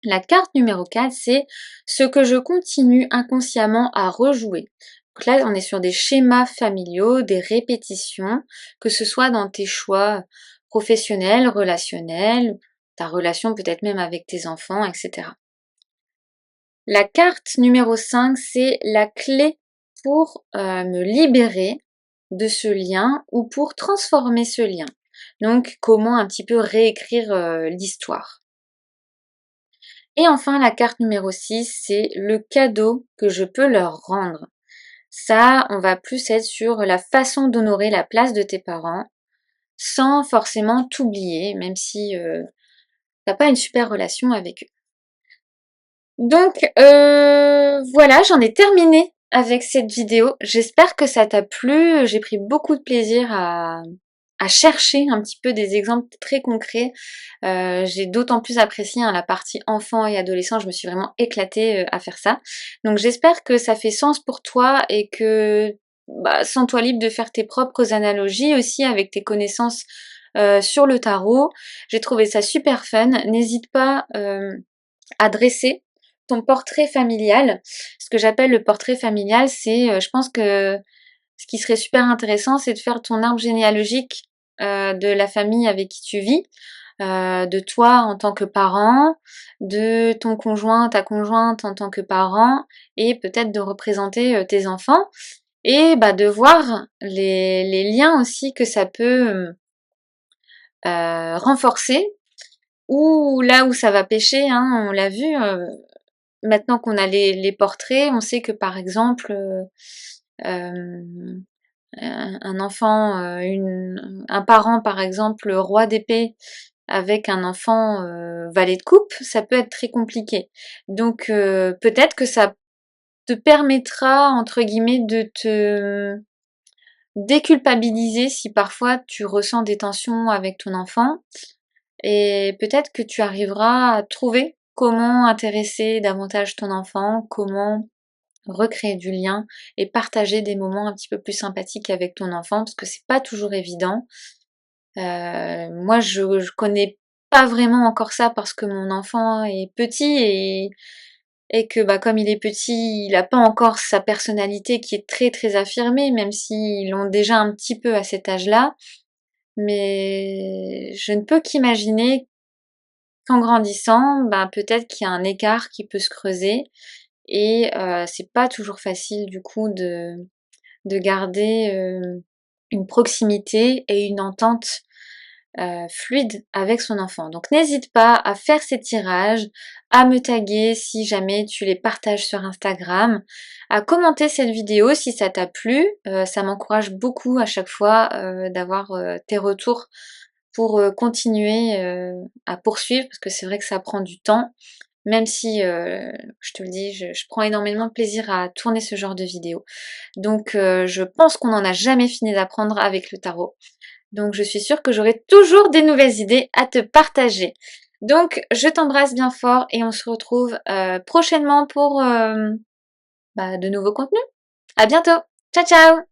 La carte numéro 4, c'est ce que je continue inconsciemment à rejouer. Donc là, on est sur des schémas familiaux, des répétitions, que ce soit dans tes choix professionnels, relationnels, ta relation peut-être même avec tes enfants, etc. La carte numéro 5, c'est la clé pour me libérer de ce lien ou pour transformer ce lien. Donc, comment un petit peu réécrire l'histoire. Et enfin, la carte numéro 6, c'est le cadeau que je peux leur rendre. Ça, on va plus être sur la façon d'honorer la place de tes parents sans forcément t'oublier, même si t'as pas une super relation avec eux. Donc voilà, j'en ai terminé avec cette vidéo. J'espère que ça t'a plu. J'ai pris beaucoup de plaisir à chercher un petit peu des exemples très concrets. J'ai d'autant plus apprécié la partie enfant et adolescent. Je me suis vraiment éclatée à faire ça. Donc j'espère que ça fait sens pour toi et que sens-toi libre de faire tes propres analogies aussi avec tes connaissances sur le tarot. J'ai trouvé ça super fun. N'hésite pas à dresser ton portrait familial. Ce que j'appelle le portrait familial, c'est, je pense que ce qui serait super intéressant, c'est de faire ton arbre généalogique de la famille avec qui tu vis, de toi en tant que parent, de ton conjoint, ta conjointe en tant que parent, et peut-être de représenter tes enfants, et de voir les liens aussi que ça peut renforcer, ou là où ça va pêcher, hein, on l'a vu, maintenant qu'on a les portraits, on sait que par exemple, un enfant, un parent par exemple roi d'épée avec un enfant valet de coupe, ça peut être très compliqué. Donc peut-être que ça te permettra entre guillemets de te déculpabiliser si parfois tu ressens des tensions avec ton enfant, et peut-être que tu arriveras à trouver comment intéresser davantage ton enfant, comment recréer du lien et partager des moments un petit peu plus sympathiques avec ton enfant, parce que c'est pas toujours évident. Moi je connais pas vraiment encore ça parce que mon enfant est petit, et que comme il est petit, il a pas encore sa personnalité qui est très très affirmée, même s'ils l'ont déjà un petit peu à cet âge-là. Mais je ne peux qu'imaginer qu'en grandissant, peut-être qu'il y a un écart qui peut se creuser, et c'est pas toujours facile du coup de garder une proximité et une entente fluide avec son enfant. Donc n'hésite pas à faire ces tirages, à me taguer si jamais tu les partages sur Instagram, à commenter cette vidéo si ça t'a plu. Ça m'encourage beaucoup à chaque fois d'avoir tes retours pour continuer à poursuivre, parce que c'est vrai que ça prend du temps. même si, je te le dis, je prends énormément de plaisir à tourner ce genre de vidéos. Donc je pense qu'on n'en a jamais fini d'apprendre avec le tarot. Donc je suis sûre que j'aurai toujours des nouvelles idées à te partager. Donc je t'embrasse bien fort et on se retrouve prochainement pour de nouveaux contenus. À bientôt. Ciao ciao.